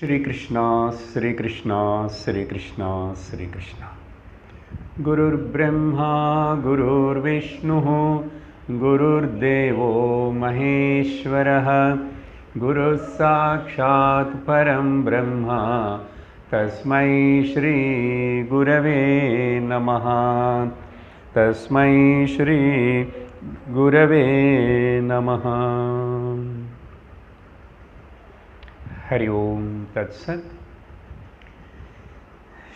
श्री कृष्णा श्री कृष्णा श्री कृष्णा श्री कृष्णा। गुरुर्ब्रह्मा गुरुर्विष्णुः गुरुर्देवो महेश्वरः गुरुः साक्षात् परं ब्रह्म तस्मै श्री गुरवे नमः। तस्मै श्री गुरवे नमः। हरि ओम तत्सत।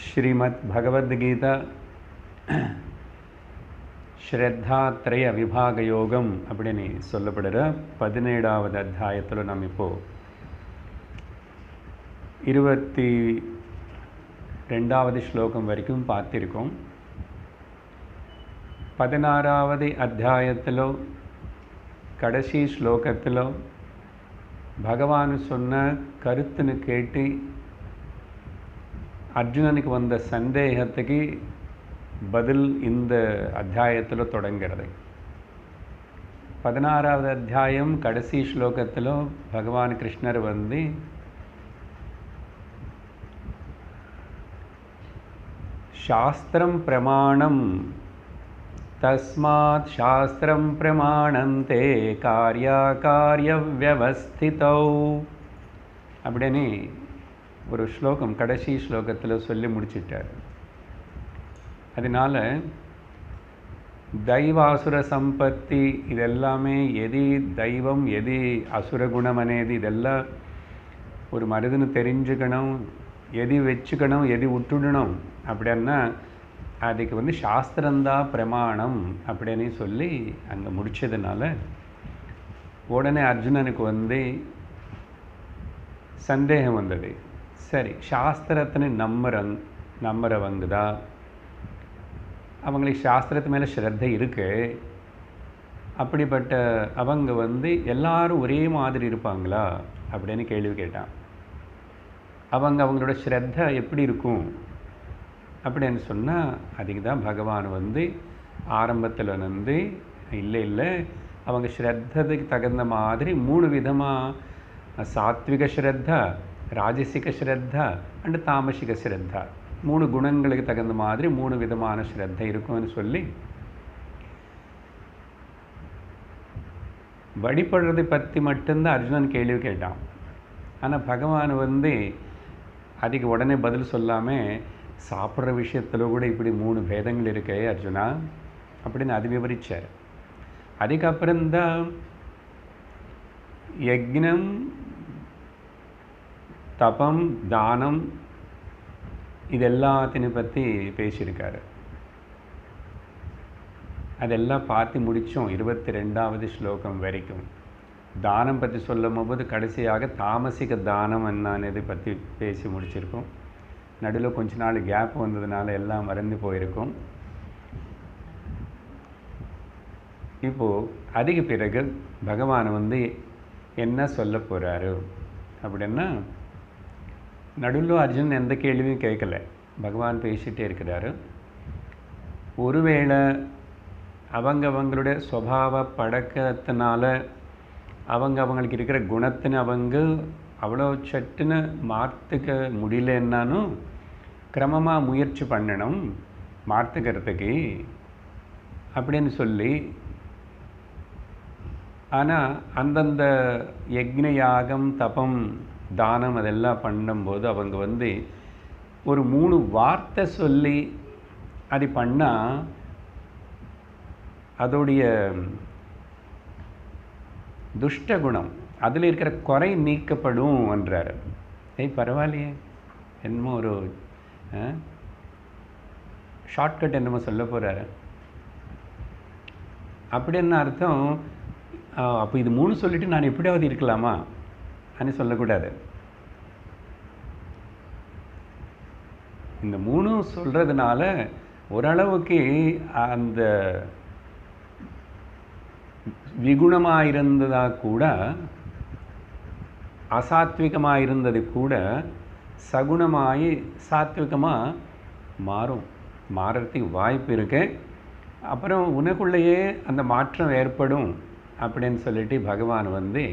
श्रीमद् भगवद गीता श्रद्धात्रय विभाग योगम அப்படின்னு சொல்லப்படுற 17வது அத்தியாயத்தில் நாம் இப்போ 22வது ஸ்லோகம் வரைக்கும் பார்த்திருக்கோம். 16வது அத்தியாயத்திலோ கடைசி ஸ்லோகத்திலோ பகவான் சொன்ன கருத்துன்னு கேட்டு அர்ஜுனனுக்கு வந்த சந்தேகத்துக்கு பதில் இந்த அத்தியாயத்தில் தொடங்கிறது. 16வது அத்தியாயம் கடைசி ஸ்லோகத்தில் பகவான் கிருஷ்ணர் வந்து சாஸ்திரம் பிரமாணம் தஸ்மாத் சாஸ்திரம் பிரமாணந்தே கார்யாகாரிய வியவஸ்திதௌ அப்படின்னு ஒரு ஸ்லோகம் கடைசி ஸ்லோகத்தில் சொல்லி முடிச்சிட்டார். அதனால் దైవాసుర సంపత్తి இதெல்லாமே எது தெய்வம் எது அசுரகுணம் అనేది இதெல்லாம் ஒரு மனிதனு தெரிஞ்சுக்கணும், எது வச்சுக்கணும் எது விட்டுடணும் அப்படின்னா அதுக்கு வந்து சாஸ்திரம்தான் பிரமாணம் அப்படின்னு சொல்லி அங்கே முடித்ததுனால உடனே அர்ஜுனனுக்கு வந்து சந்தேகம் வந்தது. சரி, சாஸ்திரத்தினை நம்புறவங்க தான், அவங்களுக்கு சாஸ்திரத்து மேலே ஸ்ரத்தை இருக்குது, அப்படிப்பட்ட அவங்க வந்து எல்லாரும் ஒரே மாதிரி இருப்பாங்களா அப்படின்னு கேள்வி கேட்டான். அவங்களோட ஸ்ரத்தை எப்படி இருக்கும் அப்படின்னு சொன்னால் அதுக்கு தான் பகவான் வந்து ஆரம்பத்தில் வந்து இல்லை அவங்க ஸ்ரத்தத்துக்கு தகுந்த மாதிரி 3 விதமாக சாத்விக ஸ்ரத்தா, ராஜசிக ஸ்ரத்தா அண்ட் தாமசிக ஸ்ரத்தா 3 குணங்களுக்கு தகுந்த மாதிரி 3 விதமான ஸ்ரத்தை இருக்கும்னு சொல்லி வழிபடுறதை பற்றி மட்டும்தான் அர்ஜுனன் கேள்வி கேட்டான். ஆனால் பகவான் வந்து அதுக்கு உடனே பதில் சொல்லாமல் சாப்பிட்ற விஷயத்தில் கூட இப்படி 3 பேதங்கள் இருக்கே அர்ஜுனா அப்படின்னு அது விவரித்தார். அதுக்கப்புறம்தான் யக்ஞம் தபம் தானம் இதெல்லாத்தையும் பற்றி பேசியிருக்காரு. அதெல்லாம் பார்த்து முடித்தோம் 22வது ஸ்லோகம் வரைக்கும். தானம் பற்றி சொல்லும் போது கடைசியாக தாமசிக தானம் என்னது பற்றி பேசி முடிச்சிருக்கோம். நடுவில் கொஞ்ச நாள் கேப் வந்ததுனால எல்லாம் மறந்து போயிருக்கும். இப்போது அதுக்கு பிறகு பகவான் வந்து என்ன சொல்ல போகிறாரு அப்படின்னா, நடுவில் அர்ஜுன் எந்த கேள்வியும் கேட்கல, பகவான் பேசிகிட்டே இருக்கிறாரு. ஒருவேளை அவங்களுடைய சுபாவ பழக்கத்தினால அவங்களுக்கு இருக்கிற குணத்தின்னு அவங்க அவ்வளோ சட்டுன்னு மாற்றுக்க முடியலன்னாலும் கிரமமாக முயற்சி பண்ணணும் மாற்றுக்கிறதுக்கு அப்படின்னு சொல்லி. ஆனால் அந்தந்த யக்ஞ யாகம் தபம் தானம் அதெல்லாம் பண்ணும்போது அவங்க வந்து ஒரு 3 வார்த்தை சொல்லி அது பண்ணால் அதோடைய துஷ்டகுணம் அதில் இருக்கிற குறை நீக்கப்படும் என்றார். பரவாயில்லையே, என்னமோ ஒரு ஷார்ட்கட் என்னமோ சொல்ல போகிறாரு அப்படின்னு அர்த்தம். அப்போ இது 3 சொல்லிவிட்டு நான் எப்படியாவது இருக்கலாமா அப்படின்னு சொல்லக்கூடாது. இந்த 3 சொல்கிறதுனால ஓரளவுக்கு அந்த விகுணமாக இருந்ததாக கூட அசாத்விகமாக இருந்தது கூட சகுணமாகி சாத்விகமாக மாறுறதுக்கு வாய்ப்பு இருக்கு. அப்புறம் உனக்குள்ளேயே அந்த மாற்றம் ஏற்படும் அப்படின்னு சொல்லிட்டு பகவான் வந்து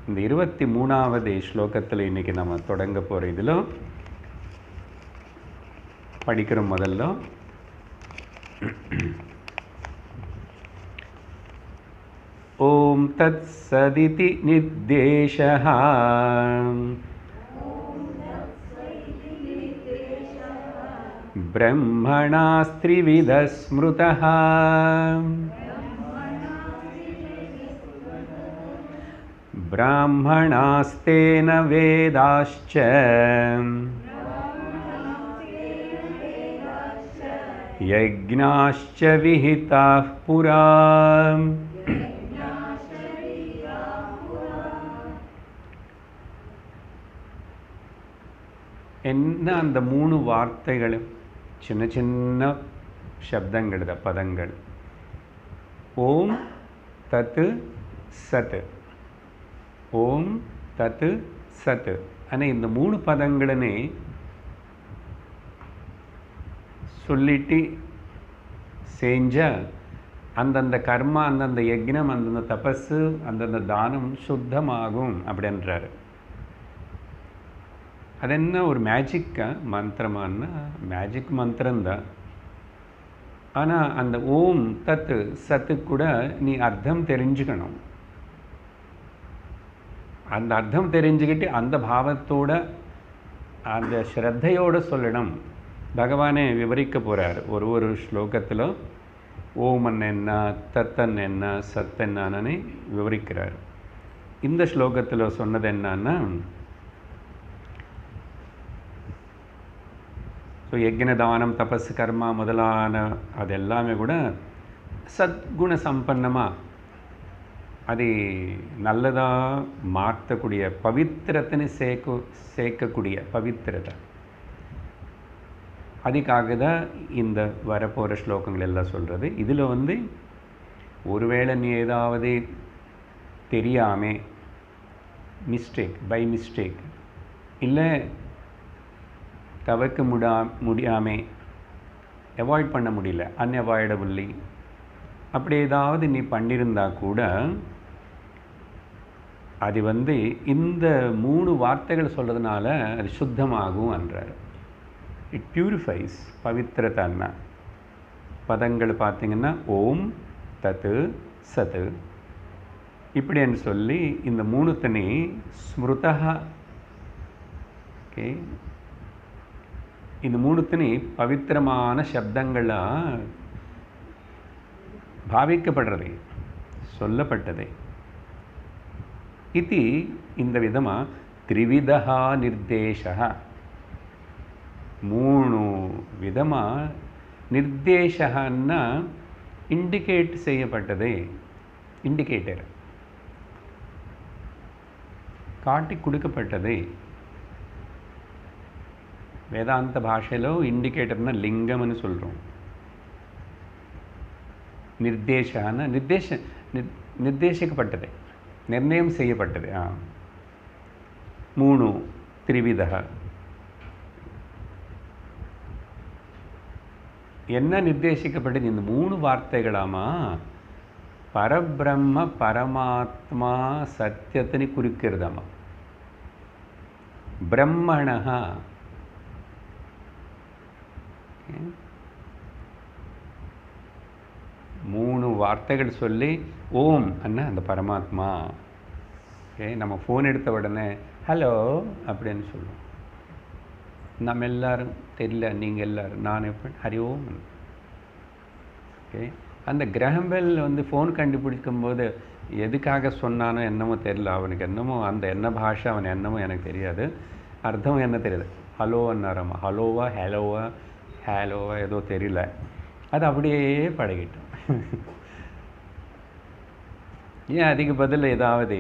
இந்த 23வது ஸ்லோகத்தில் இன்றைக்கி நம்ம தொடங்க போகிற இதில் படிக்கிற முதல்ல ஓம் தத் சதிதி நிர்தேஷः ब्रह्मणास्त्रिविधः स्मृतः ब्राह्मणास्तेन वेदाश्च यज्ञाश्च विहिताः पुरा என்ன அந்த 3 வார்த்தைகள் சின்ன சின்ன சப்தங்கள் பதங்கள் ஓம் தத்து சத் ஓம் தத்து சத் ஆனால் இந்த 3 பதங்களே சொல்லிட்டு செஞ்சால் அந்தந்த கர்மா அந்தந்த யஜ்னம் அந்தந்த தபஸு அந்தந்த தானம் சுத்தமாகும் அப்படின்றாரு. அது என்ன ஒரு மேஜிக்கா மந்திரமானா மேஜிக் மந்திரம்தான். ஆனால் அந்த ஓம் தத்து சத்து கூட நீ அர்த்தம் தெரிஞ்சுக்கணும். அந்த அர்த்தம் தெரிஞ்சுக்கிட்டு அந்த பாவத்தோட அந்த ஸ்ரத்தையோடு சொல்லணும். பகவானே விவரிக்க போகிறார் ஒரு ஸ்லோகத்தில் ஓமன் என்ன தத்தன் என்ன சத்தென்னு விவரிக்கிறார். இந்த ஸ்லோகத்தில் சொன்னது என்னன்னா யஜ்ஞதானம் தபஸ் கர்மா முதலான அது எல்லாமே கூட சத்குண சம்பன்னமாக அது நல்லதாக மாற்றக்கூடிய பவித்திரத்தினை சேர்க்கக்கூடிய பவித்திரத்தை அதுக்காக தான் இந்த வரப்போகிற ஸ்லோகங்கள் எல்லாம் சொல்கிறது. இதில் ஒருவேளை நீ ஏதாவது தெரியாமல் பை மிஸ்டேக் இல்லை தவிர்க்க முடியாமல் அவாய்ட் பண்ண முடியல அன்அவாய்டபுள்ளி அப்படி ஏதாவது நீ பண்ணியிருந்தா கூட அது இந்த 3 வார்த்தைகள் சொல்கிறதுனால அது சுத்தமாகும் என்றார். இட் பியூரிஃபைஸ் பவித்திரத்தன்மை. பதங்கள் பார்த்திங்கன்னா ஓம் தத்து சத்து இப்படின்னு சொல்லி இந்த 3 ஸ்மிருதா. ஓகே, இந்த 3 பவித்திரமான சப்தங்களாக பாவிக்கப்படுறது சொல்லப்பட்டது. இது இந்த விதமாக த்ரிவிதா நிர்தேசः 3 விதமாக நிர்தேசன்னா இண்டிகேட் செய்யப்பட்டது. இண்டிகேட்டர் காட்டி கொடுக்கப்பட்டது. வேதாந்த பாஷையில் இண்டிகேட்டர்னா லிங்கம்னு சொல்கிறோம். நிர்தேசன்னா நிர்தேசிக்கப்பட்டது நிர்ணயம் செய்யப்பட்டது. 3 த்ரிவிதா என்ன நிர்தேசிக்கப்பட்டது? இந்த 3 வார்த்தைகளாமா பரபிரம்ம பரமாத்மா சத்தியத்தினை குறிக்கிறதாமா. பிரம்மணா 3 வார்த்தைகள் சொல்லி ஓம் அண்ணா அந்த பரமாத்மா. ஓகே, நம்ம ஃபோன் எடுத்த உடனே ஹலோ அப்படின்னு சொல்லுவோம். நம்ம எல்லோரும் தெரியல, நீங்கள் எல்லோரும் நான் எப்படி ஹரி ஓம். ஓகே, அந்த கிரஹம்பெல் ஃபோன் கண்டுபிடிக்கும்போது எதுக்காக சொன்னானோ என்னமோ தெரியல. அவனுக்கு என்னமோ அந்த என்ன பாஷை அவன் என்னமோ எனக்கு தெரியாது, அர்த்தம் என்ன தெரியாது. ஹலோ அண்ணாராமா, ஹலோவா ஹலோவா ஏதோ தெரியல, அது அப்படியே பழகிட்டோம். ஏன் அதுக்கு பதில் ஏதாவது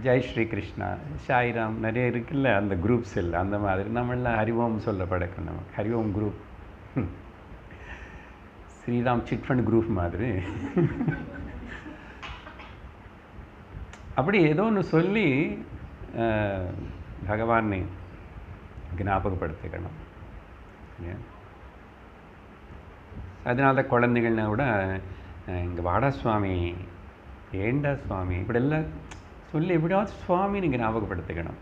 ஜெய் ஸ்ரீ கிருஷ்ணா சாய்ராம் நிறைய இருக்குல்ல அந்த குரூப்ஸ் இல்லை, அந்த மாதிரி நம்மளாம் ஹரிஓம் சொல்ல பழக்கம். நமக்கு Hari Om group Shriram chit fund group மாதிரி அப்படி ஏதோ ஒன்று சொல்லி பகவானை ஞாபகப்படுத்திக்கணும். அதனால தான் குழந்தைகள்னா கூட இங்கே வாடா சுவாமி ஏண்டா சுவாமி இப்படியெல்லாம் சொல்லி எப்படியாவது சுவாமி நீங்கள் ஞாபகப்படுத்திக்கணும்.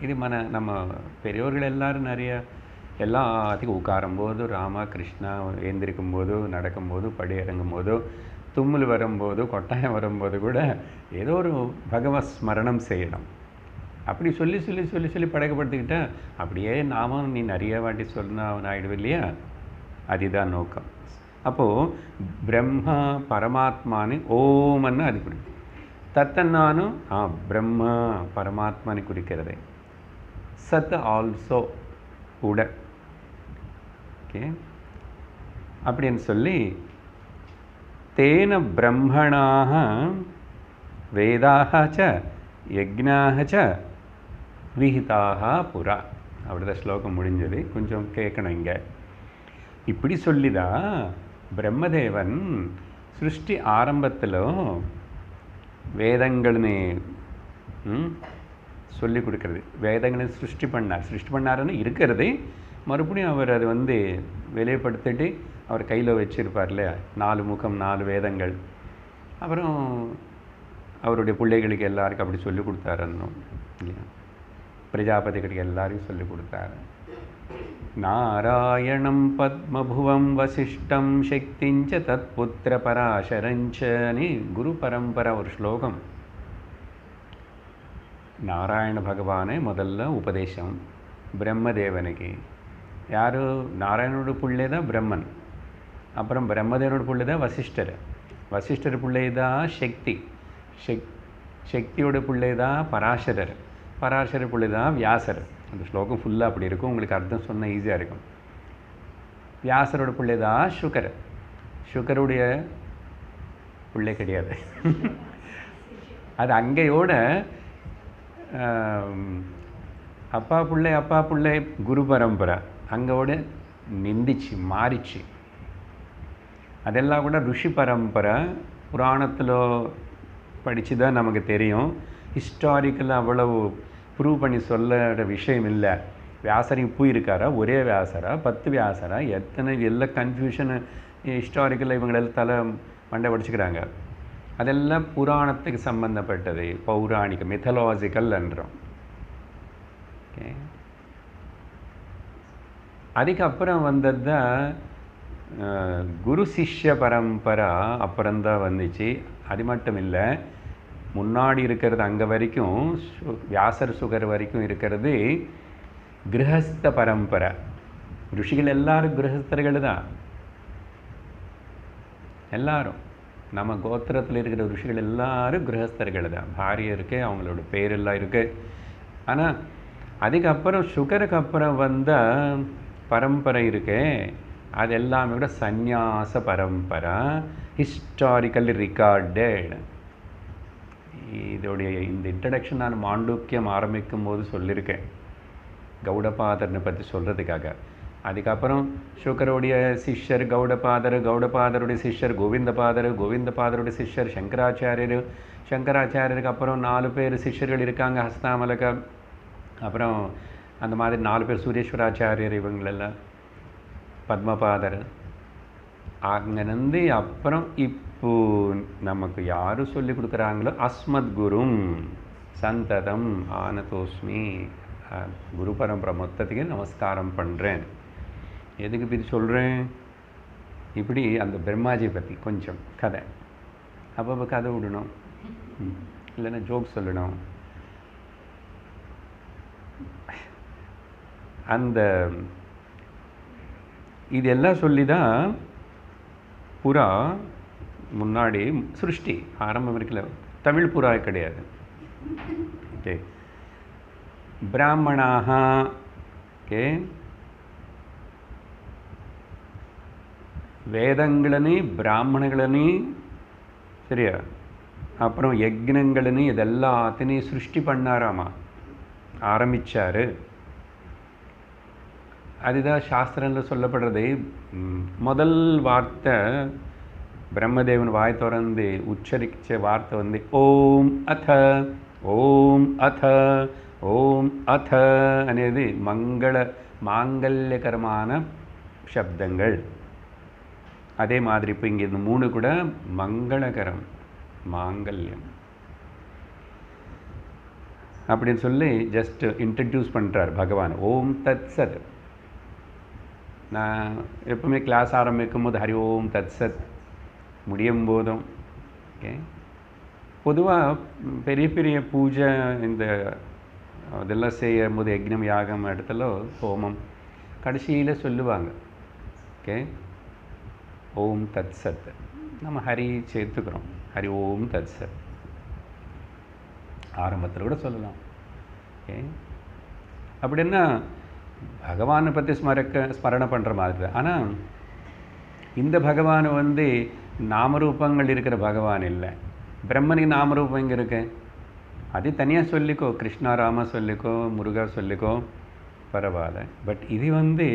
இது நம்ம பெரியோர்கள் எல்லாரும் நிறைய எல்லாத்துக்கும் உட்காரும்போது ராமா கிருஷ்ணா, ஏந்திரிக்கும் போது, நடக்கும்போது, படி இறங்கும் போதோ, தும்மல் வரும்போது, கொட்டாயம் வரும்போது கூட ஏதோ ஒரு பகவத் ஸ்மரணம் செய்யணும். அப்படி சொல்லி சொல்லி சொல்லி சொல்லி பழக்கப்படுத்திக்கிட்டா அப்படியே நாமும் நீ நிறைய வாட்டி சொன்னா அவன் ஆகிடுவோம் இல்லையா? அதுதான் நோக்கம். அப்போது பிரம்மா பரமாத்மானு ஓமன்னு அது குறிக்கும். தத்தன்னானும் பிரம்மா பரமாத்மானு குறிக்கிறது. சத் ஆல்சோ கூட. ஓகே, அப்படின்னு சொல்லி தேன பிரம்மணாக வேதாக ச யஜ்ஞாக ச விஹிதாக புரா. அப்படிதான் ஸ்லோகம் முடிஞ்சது. கொஞ்சம் கேட்கணும் இங்கே. இப்படி சொல்லிதான் பிரம்மதேவன் சிருஷ்டி ஆரம்பத்தில் வேதங்கள்னு சொல்லி கொடுக்கறது. வேதங்களை சிருஷ்டி பண்ணாருன்னு இருக்கிறது. மறுபடியும் அவர் அது வெளிப்படுத்திட்டு அவர் கையில் வச்சுருப்பார் இல்லையா? 4 முகம் 4 வேதங்கள். அப்புறம் அவருடைய பிள்ளைகளுக்கு எல்லாருக்கும் அப்படி சொல்லி கொடுத்தாருன்னு இல்லையா? பிரஜாபதிகளுக்கு எல்லாரையும் சொல்லி கொடுத்தாரு. நாராயணம் பத்மபுவம் வசிஷ்டம் சக்திஞ்ச தத் புத்திர பராசரஞ்சனி குரு பரம்பரை ஒரு ஸ்லோகம். நாராயண பகவானே முதல்ல உபதேசம் பிரம்மதேவனுக்கு. யார்? நாராயணனோட பிள்ளை தான் பிரம்மன். அப்புறம் பிரம்மதேவனோட பிள்ளை தான் வசிஷ்டர். வசிஷ்டர் பிள்ளை தான் சக்தி. சக்தியோட பிள்ளை தான் பராசரர். பராசர பிள்ளை தான் வியாசர். அந்த ஸ்லோகம் ஃபுல்லாக அப்படி இருக்கும். உங்களுக்கு அர்த்தம் சொன்னால் ஈஸியாக இருக்கும். வியாசரோட பிள்ளை தான் சுகர். சுகருடைய பிள்ளை கிடையாது. அது அங்கேயோட அப்பா பிள்ளை குரு பரம்பரை அங்கோட நிந்திச்சு மாறிச்சு. அதெல்லாம் கூட ருஷி பரம்பரை. புராணத்தில் படித்து தான் நமக்கு தெரியும். ஹிஸ்டாரிக்கலாக அவ்வளவு ப்ரூவ் பண்ணி சொல்ல விஷயம் இல்லை. வியாசர் இப்போ இருக்காரா? ஒரே வியாசரா? 10 வியாசரா? எத்தனை எல்லாம் கன்ஃபியூஷனு ஹிஸ்டாரிக்கலாக இவங்களெல்லாம் தலை மண்டை படிச்சுக்கிறாங்க. அதெல்லாம் புராணத்துக்கு சம்பந்தப்பட்டது. பௌராணிக மித்தலாஜிக்கல் என்றோம். ஓகே, அதுக்கப்புறம் வந்தது தான் குரு சிஷ்ய பரம்பரை. அப்புறம்தான் வந்துச்சு. அது மட்டும் இல்லை, முன்னாடி இருக்கிறது அங்கே வரைக்கும் வியாசர் சுகர் வரைக்கும் இருக்கிறது கிரகஸ்த பரம்பரை. ருஷிகள் எல்லாரும் கிரகஸ்தர்கள் தான். எல்லாரும் நம்ம கோத்திரத்தில் இருக்கிற ருஷிகள் எல்லாரும் கிரகஸ்தர்கள் தான். பாரிய இருக்கு, அவங்களோட பேரெல்லாம் இருக்குது. ஆனால் அதுக்கப்புறம் சுகருக்கு அப்புறம் வந்த பரம்பரை இருக்கு. அது எல்லாமே கூட சந்நியாச பரம்பரை. Historically rewarded. இதோடைய இந்த இன்ட்ரடக்ஷன் நான் மாண்டூக்கியம் ஆரம்பிக்கும் போது சொல்லியிருக்கேன், கௌடபாதர்னை பற்றி சொல்கிறதுக்காக. அதுக்கப்புறம் சுகருடைய சிஷ்யர் கௌடபாதர், கௌடபாதருடைய சிஷ்யர் கோவிந்தபாதர், கோவிந்தபாதருடைய சிஷ்யர் சங்கராச்சாரியர், சங்கராச்சாரியருக்கு அப்புறம் 4 பேர் சிஷ்யர்கள் இருக்காங்க, ஹஸ்தாமலக. அப்புறம் அந்த மாதிரி 4 பேர் சூரேஸ்வராச்சாரியர், இவங்களெல்லாம் பத்மபாதர். அங்கேருந்து அப்புறம் இப்போ நமக்கு யார் சொல்லி கொடுக்குறாங்களோ அஸ்மத் குரும் சந்ததம் ஆனதோஸ்மி. குரு பரம்பரை மொத்தத்துக்கு நமஸ்காரம் பண்ணுறேன். எதுக்கு பற்றி சொல்கிறேன்? இப்படி அந்த பிரம்மாஜி பற்றி கொஞ்சம் கதை, அப்போ கதை விடணும், இல்லைன்னா ஜோக் சொல்லணும். அந்த இதெல்லாம் சொல்லி தான் புறா முன்னாடி சிருஷ்டி ஆரம்பம் இருக்கல. தமிழ் புறா கிடையாது. ஓகே, பிராமணாக. ஓகே, வேதங்களனி பிராமணங்களனி சரியா? அப்புறம் யக்னங்களனி இதெல்லாத்தையும் சிருஷ்டி பண்ணாராமா, ஆரம்பித்தார். அதுதான் சாஸ்திரத்தில் சொல்லப்படுறது. முதல் வார்த்தை பிரம்மதேவன் வாய் திறந்து உச்சரித்த வார்த்தை ஓம் அத ஓம் அத ஓம் அத అనేది மாங்கல்யகரமான சப்தங்கள். அதே மாதிரி இப்போ இங்கே இந்த 3 கூட மங்களகரம், மாங்கல்யம். அப்படின்னு சொல்லி ஜஸ்ட் இன்ட்ரடியூஸ் பண்ணுறார் பகவான். ஓம் தத் சத். நான் எப்பவுமே கிளாஸ் ஆரம்பிக்கும் போது ஹரி ஓம் தத் சத் முடியும் போதும் ஓகே. பொதுவாக பெரிய பெரிய பூஜை இந்த அதெல்லாம் செய்யும் போது யக்ஞம் யாகம் இடத்துல ஹோமம் கடைசியில் சொல்லுவாங்க ஓகே ஓம் தத் சத். நம்ம ஹரி சேர்த்துக்கிறோம், ஹரி ஓம் தத் சத். ஆரம்பத்தில் கூட சொல்லலாம் ஓகே. அப்படின்னா பகவானை பற்றி ஸ்மரணை பண்ணுற மாதிரி. ஆனால் இந்த பகவான் வந்து நாமரூபங்கள் இருக்கிற பகவான் இல்லை. பிரம்மனுக்கு நாமரூபம் இங்கே இருக்கு, அது தனியாக சொல்லிக்கோ, கிருஷ்ணா ராமா சொல்லிக்கோ, முருகா சொல்லிக்கோ, பரவாயில்ல. பட் இது வந்து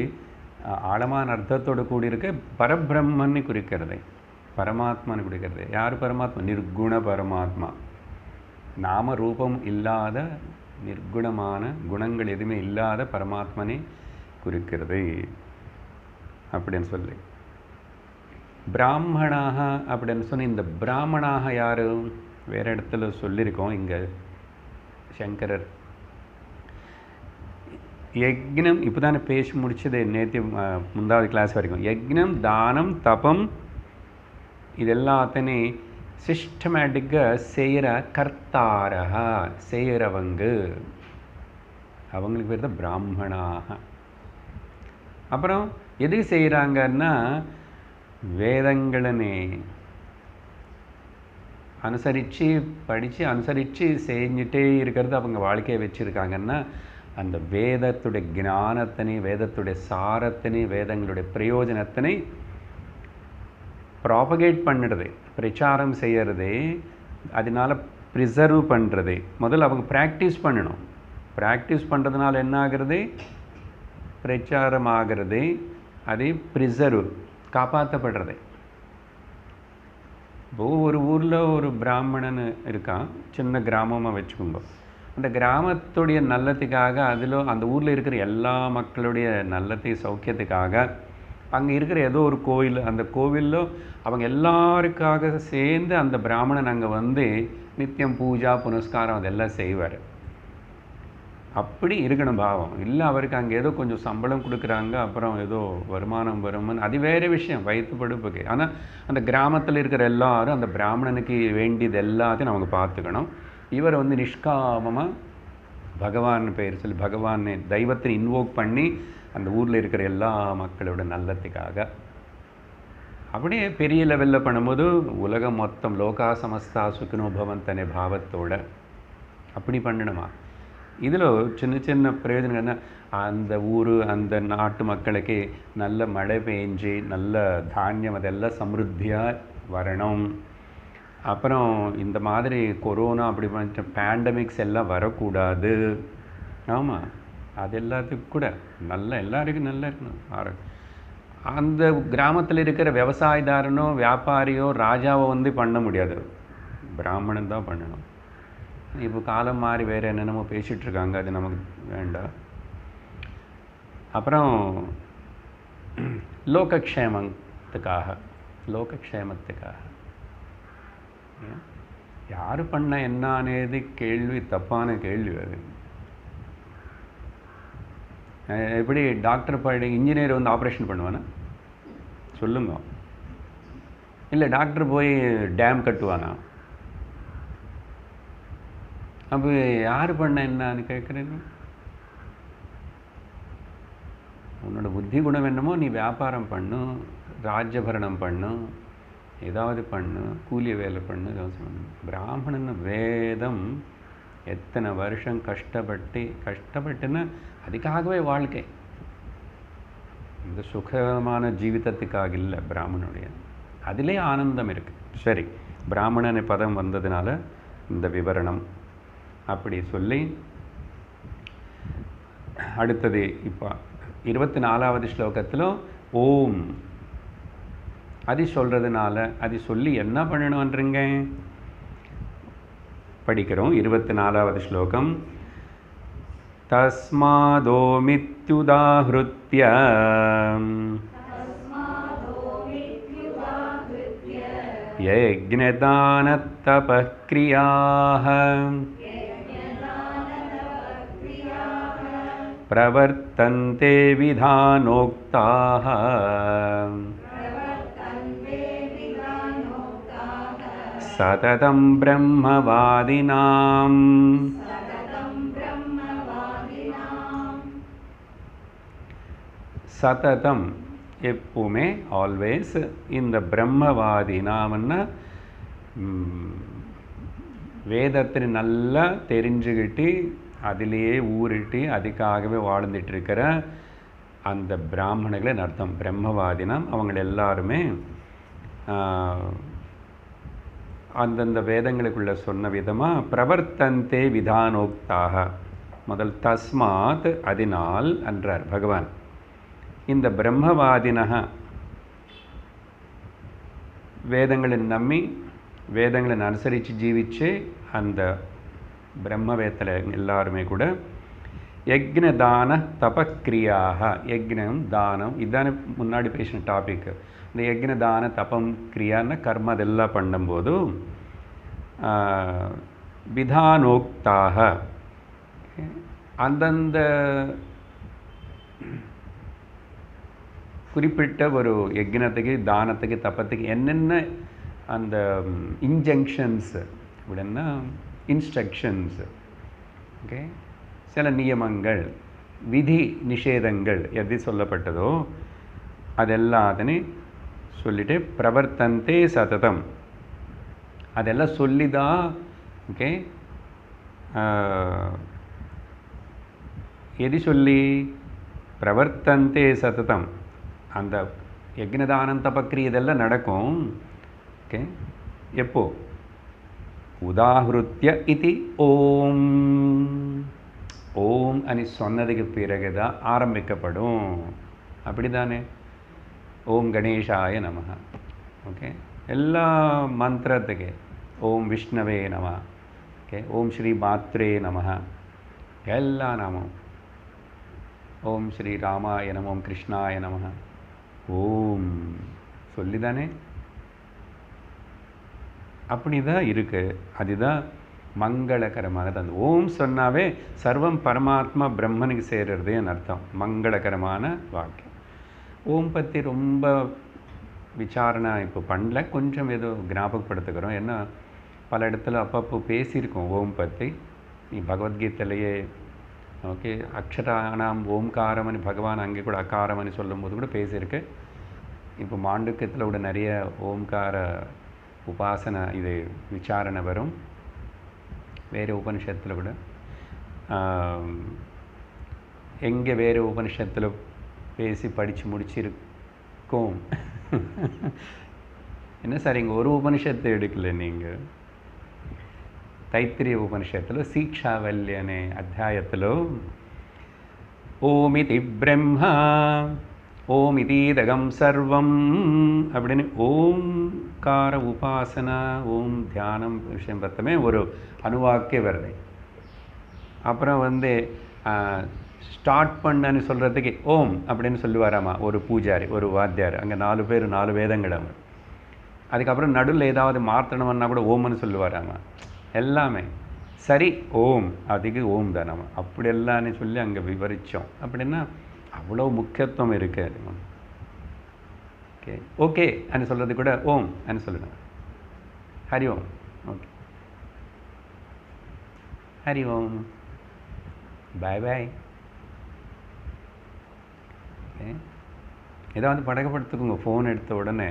ஆழமான அர்த்தத்தோடு கூடியிருக்க பரபிரம்மனை குறிக்கிறது, பரமாத்மான்னு குறிக்கிறது. யார் பரமாத்மா? நிர்குண பரமாத்மா. நாம ரூபம் இல்லாத நிர்குணமான குணங்கள் எதுவுமே இல்லாத பரமாத்மனை குறிக்கிறது அப்படின்னு சொல்லி. பிராமணாக அப்படின்னு சொன்ன இந்த பிராமணாக யார் வேறு இடத்துல சொல்லியிருக்கோம். இங்கே சங்கரர் யக்ஞம் இப்போ தானே பேசி முடிச்சது நேற்று முந்தாவது கிளாஸ் வரைக்கும். யக்ஞம் தானம் தபம் இதெல்லாத்தனே சிஸ்டமேட்டிக்காக செய்கிற கர்த்தாரக செய்கிறவங்க, அவங்களுக்கு பேர் தான் பிராமணாக. அப்புறம் எதுக்கு செய்கிறாங்கன்னா வேதங்களனே அனுசரித்து படித்து அனுசரித்து செஞ்சுட்டே இருக்கிறது அவங்க வாழ்க்கையை வச்சுருக்காங்கன்னா அந்த வேதத்துடைய ஞானத்தினை, வேதத்துடைய சாரத்தினை, வேதங்களுடைய பிரயோஜனத்தினை ப்ராபகேட் பண்ணுறது, பிரச்சாரம் செய்கிறது, அதனால் ப்ரிசர்வ் பண்ணுறது. முதல்ல அவங்க ப்ராக்டிஸ் பண்ணணும். ப்ராக்டிஸ் பண்ணுறதுனால என்ன ஆகிறது? பிரச்சாரம் ஆகிறது, அது ப்ரிசர்வ் காப்பாற்றப்படுறது. ஒரு ஊரில் ஒரு பிராமணன் இருக்கான், சின்ன கிராமமாக வச்சுக்கோங்க. அந்த கிராமத்துடைய நல்லத்துக்காக, அதில் அந்த ஊரில் இருக்கிற எல்லா மக்களுடைய நல்லத்தை சௌக்கியத்துக்காக அங்கே இருக்கிற ஏதோ ஒரு கோவில், அந்த கோவிலில் அவங்க எல்லாருக்காக சேர்ந்து அந்த பிராமணன் அங்கே வந்து நித்தியம் பூஜா புனஸ்காரம் அதெல்லாம் செய்வார். அப்படி இருக்கணும் பாவம். இல்லை அவருக்கு அங்கே ஏதோ கொஞ்சம் சம்பளம் கொடுக்குறாங்க, அப்புறம் ஏதோ வருமானம் வருமானு, அது வேறு விஷயம், வயிற்று படுப்புக்கு. ஆனால் அந்த கிராமத்தில் இருக்கிற எல்லாரும் அந்த பிராமணனுக்கு வேண்டியது எல்லாத்தையும் அவங்க பார்த்துக்கணும். இவர் வந்து நிஷ்காமமாக பகவான் பெயர் சொல்லி பகவானை தெய்வத்தை இன்வோக் பண்ணி அந்த ஊரில் இருக்கிற எல்லா மக்களோட நல்லத்துக்காக அப்படியே பெரிய லெவலில் பண்ணும்போது உலகம் மொத்தம் லோகா சமஸ்தா சுக்கினோ பவந்தனே பாவத்தோட அப்படி பண்ணணுமா. இதில் சின்ன சின்ன பிரயோஜனம் என்ன? அந்த ஊர் அந்த நாட்டு மக்களுக்கு நல்ல மழை பெஞ்சு நல்ல தானியம் அதெல்லாம் சமிருத்தியாக வரணும். அப்புறம் இந்த மாதிரி கொரோனா அப்படி பண்ணிட்டு பேண்டமிக்ஸ் எல்லாம் வரக்கூடாது. ஆமாம், அது எல்லாத்துக்கும் கூட நல்ல எல்லாருக்கும் நல்லா இருக்கணும். அந்த கிராமத்தில் இருக்கிற விவசாயதாரனோ வியாபாரியோ ராஜாவோ வந்து பண்ண முடியாது, பிராமணன் தான் பண்ணணும். இப்போ காலம் மாறி வேறு என்னென்னமோ பேசிகிட்ருக்காங்க, அது நமக்கு வேண்டாம். அப்புறம் லோகக்ஷேமத்துக்காக யார் பண்ண என்ன అనేది கேள்வி தப்பான கேள்வி. அது எப்படி டாக்டர் படி இன்ஜினியர் வந்து ஆப்ரேஷன் பண்ணுவானா சொல்லுங்க? இல்லை டாக்டர் போய் டேம் கட்டுவானா? அப்போ யார் பண்ண என்னன்னு கேட்குறீங்க? உன்னோட புத்தி குணம் என்னமோ நீ வியாபாரம் பண்ணு, ராஜ்யபரணம் பண்ணு, ஏதாவது பண்ணு, கூலி வேலை பண்ணு, ஏதாவது பண்ணு. பிராமணன் வேதம் எத்தனை வருஷம் கஷ்டப்பட்டுன்னா அதுக்காகவே வாழ்க்கை. இந்த சுகமான ஜீவிதத்துக்காக இல்லை பிராமணனுடைய, அதிலே ஆனந்தம் இருக்குது. சரி, பிராமணனை பதம் வந்ததுனால இந்த விவரணம் அப்படி சொல்லி அடுத்தது இப்போ 24வது ஸ்லோகத்தில் ஓம் அது சொல்கிறதுனால அது சொல்லி என்ன பண்ணணுன்றீங்க படிக்கிறோம். 24வது ஸ்லோகம். தஸ்மாதோமித்யுதாஹ்ருத்ய யஜ்ஞதானத்தபக்ரியாः प्रवर्तन्ते विधानोक्ताः सततं ब्रह्मवादिनाम् சததம் எப்பவுமே ஆல்வேஸ் இந்த பிரம்மவாதினாம்னா வேதத்தை நல்லா தெரிஞ்சுக்கிட்டு அதிலேயே ஊறிட்டு அதுக்காகவே வாழ்ந்துட்டு இருக்கிற அந்த பிராமணர்களின் அர்த்தம் பிரம்மவாதினம். அவங்க எல்லாருமே அந்தந்த வேதங்களுக்குள்ள சொன்ன விதமாக பிரவர்த்தந்தே விதானோக்தாக. முதல் தஸ்மாத் அதனால் என்றார் பகவான். இந்த பிரம்மவாதினக வேதங்களை நம்பி வேதங்களை அனுசரித்து ஜீவிச்சு அந்த பிரம்மவேத்தில் எல்லாருமே கூட யக்ன தான தபக்கிரியாக, யக்னம் தானம் இதுதானே முன்னாடி பேசின டாபிக். இந்த யக்ன தான தபம் கிரியான்னு கர்ம அதெல்லாம் பண்ணும்போது விதானோக்தாக அந்தந்த குறிப்பிட்ட ஒரு யக்னத்துக்கு தானத்துக்கு தப்பத்துக்கு என்னென்ன அந்த இன்ஜங்ஷன்ஸ் அப்படின்னா இன்ஸ்ட்ரக்ஷன்ஸ், ஓகே, சில நியமங்கள் விதி நிஷேதங்கள் எது சொல்லப்பட்டதோ அதெல்லாத்தையும் சொல்லிட்டு பிரவர்த்தந்தே சததம் அதெல்லாம் சொல்லிதான். ஓகே, எது சொல்லி பிரவர்த்தந்தே சததம் அந்த யக்னதானம் தபக்ரி இதெல்லாம் நடக்கும். ஓகே, எப்போ உதாஹிருத்ய இதி ஓம் ஓம் అని சொன்னதுக்கு பிறகு தான் ஆரம்பிக்கப்படும். அப்படி தானே? ஓம் கணேஷாய நமஹ. ஓகே, எல்லா மந்திரத்துக்கு ஓம் விஷ்ணவே நம, ஓகே, ஓம் ஸ்ரீ மாத்ரே நமஹ, எல்லா நாமம் ஓம் ஸ்ரீ ராமாய நம, ஓம் கிருஷ்ணாய நமஹ, ஓம் சொல்லிதானே. அப்படி தான் இருக்குது. அதுதான் மங்களகரமானது. அந்த ஓம் சொன்னாவே சர்வம் பரமாத்மா பிரம்மனுக்கு சேர்றதுன்னு அர்த்தம். மங்களகரமான வாக்கியம். ஓம் பற்றி ரொம்ப விசாரணை இப்போ பண்ணல, கொஞ்சம் ஏதோ ஞாபகப்படுத்துக்கிறோம். ஏன்னா பல இடத்துல அப்பப்போ பேசியிருக்கோம் ஓம் பற்றி. நீ பகவத்கீதையிலேயே ஓகே அக்ஷரானாம் ஓம்காரமனி பகவான் அங்கே கூட அகாரமனி சொல்லும்போது கூட பேசியிருக்கு. இப்போ மாண்டூக்கியத்தில் கூட நிறைய ஓம்கார உபாசனை இது விசாரணை வரும். வேறு உபனிஷத்தில் கூட எங்கே வேறு உபனிஷத்தில் பேசி படித்து முடிச்சிருக்கோம். என்ன சார் இங்கே ஒரு உபனிஷத்தை எடுக்கல நீங்கள்? தைத்திரிய உபனிஷத்தில் சீக்ஷாவல்யனே அத்தியாயத்தில் ஓமிதி பிரம்மா ஓமிதீதகம் சர்வம் அப்படின்னு ஓம்கார உபாசனா ஓம் தியானம் விஷயம் பார்த்தமே ஒரு அணுவாக்கே வருது. அப்புறம் ஸ்டார்ட் பண்ணன்னு சொல்கிறதுக்கு ஓம் அப்படின்னு சொல்லுவாராமா ஒரு பூஜாரி, ஒரு வாத்தியார். அங்கே 4 பேர் 4 வேதங்கள் அவங்க. அதுக்கப்புறம் நடுவில் ஏதாவது மாற்றணும்னா கூட ஓம்னு சொல்லுவாராமா. எல்லாமே சரி ஓம், அதுக்கு ஓம் தான் நம்ம அப்படி எல்லாம்னு சொல்லி அங்கே விவரித்தோம். அப்படின்னா அவ்வளோ முக்கியத்துவம் இருக்குது. ஓகே ஓகே அன்னு சொல்கிறது கூட ஓம் அன்னு சொல்லணும். ஹரி ஓம். ஓகே ஹரி ஓம், பாய் பாய். ஓகே, ஏதாவது பழக்கப்படுத்துக்குங்க. ஃபோன் எடுத்த உடனே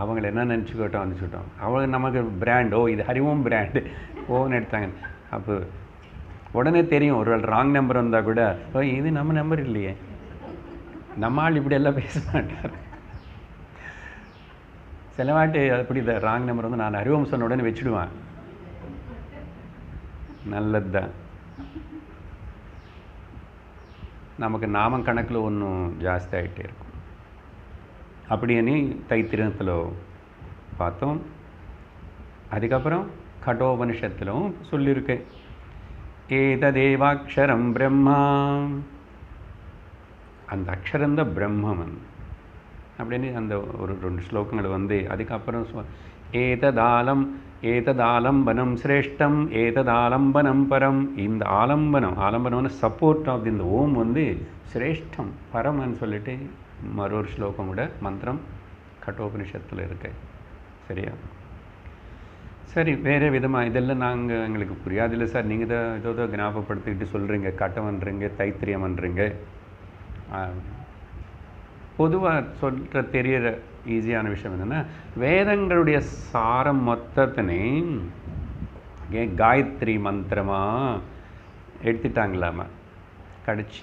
அவங்கள என்ன நினச்சிக்கிட்டோம் அனுப்பிச்சுட்டோம். அவங்க நமக்கு பிராண்ட், ஓ இது ஹரிஓம் பிராண்டு ஃபோன் எடுத்தாங்க. அப்போ உடனே தெரியும். ஒரு ராங் நம்பர் வந்தால் கூட ஓ இது நம்ம நம்பர் இல்லையே, நம்ம ஆள் இப்படி எல்லாம் பேச மாட்டார். சில வாட்டி அப்படி இந்த ராங் நம்பர் நான் ஹரிஓம் சொன்ன உடனே வச்சுடுவேன். நல்லது தான். நமக்கு நாமம் கணக்கில் ஒன்றும் ஜாஸ்தி ஆகிட்டே இருக்கும். அப்படின்னு தைத்திரியத்தில் பார்த்தோம். அதுக்கப்புறம் கடோபனிஷத்திலும் சொல்லியிருக்கேன். ஏததேவாக்ஷரம் பிரம்மா, அந்த அக்ஷரந்தான் பிரம்மன் அப்படின்னு அந்த ஒரு 2 ஸ்லோகங்கள் அதுக்கப்புறம் ஏததாலம் ஏததாலம்பனம் சிரேஷ்டம் ஏததாலம்பனம் பரம். இந்த ஆலம்பனம்னு சப்போர்ட் ஆஃப் இந்த ஓம் வந்து சிரேஷ்டம் பரம்னு சொல்லிட்டு மற்றொரு ஸ்லோகம் கூட மந்திரம் கட்டோபனிஷத்தில் இருக்கு. சரியா? சரி, வேறு விதமாக இதெல்லாம் எங்களுக்கு புரியாதில்லை சார், நீங்கள் தான் ஏதோ ஞாபகப்படுத்திக்கிட்டு சொல்கிறீங்க, கட்டம்ன்றீங்க, தைத்திரியம்ன்றீங்க. பொதுவாக சொல்கிற தெரியற ஈஸியான விஷயம் என்னென்னா, வேதங்களுடைய சாரம் மொத்தத்தினே காயத்ரி மந்திரமாக எடுத்துட்டாங்களாம கடிச்சு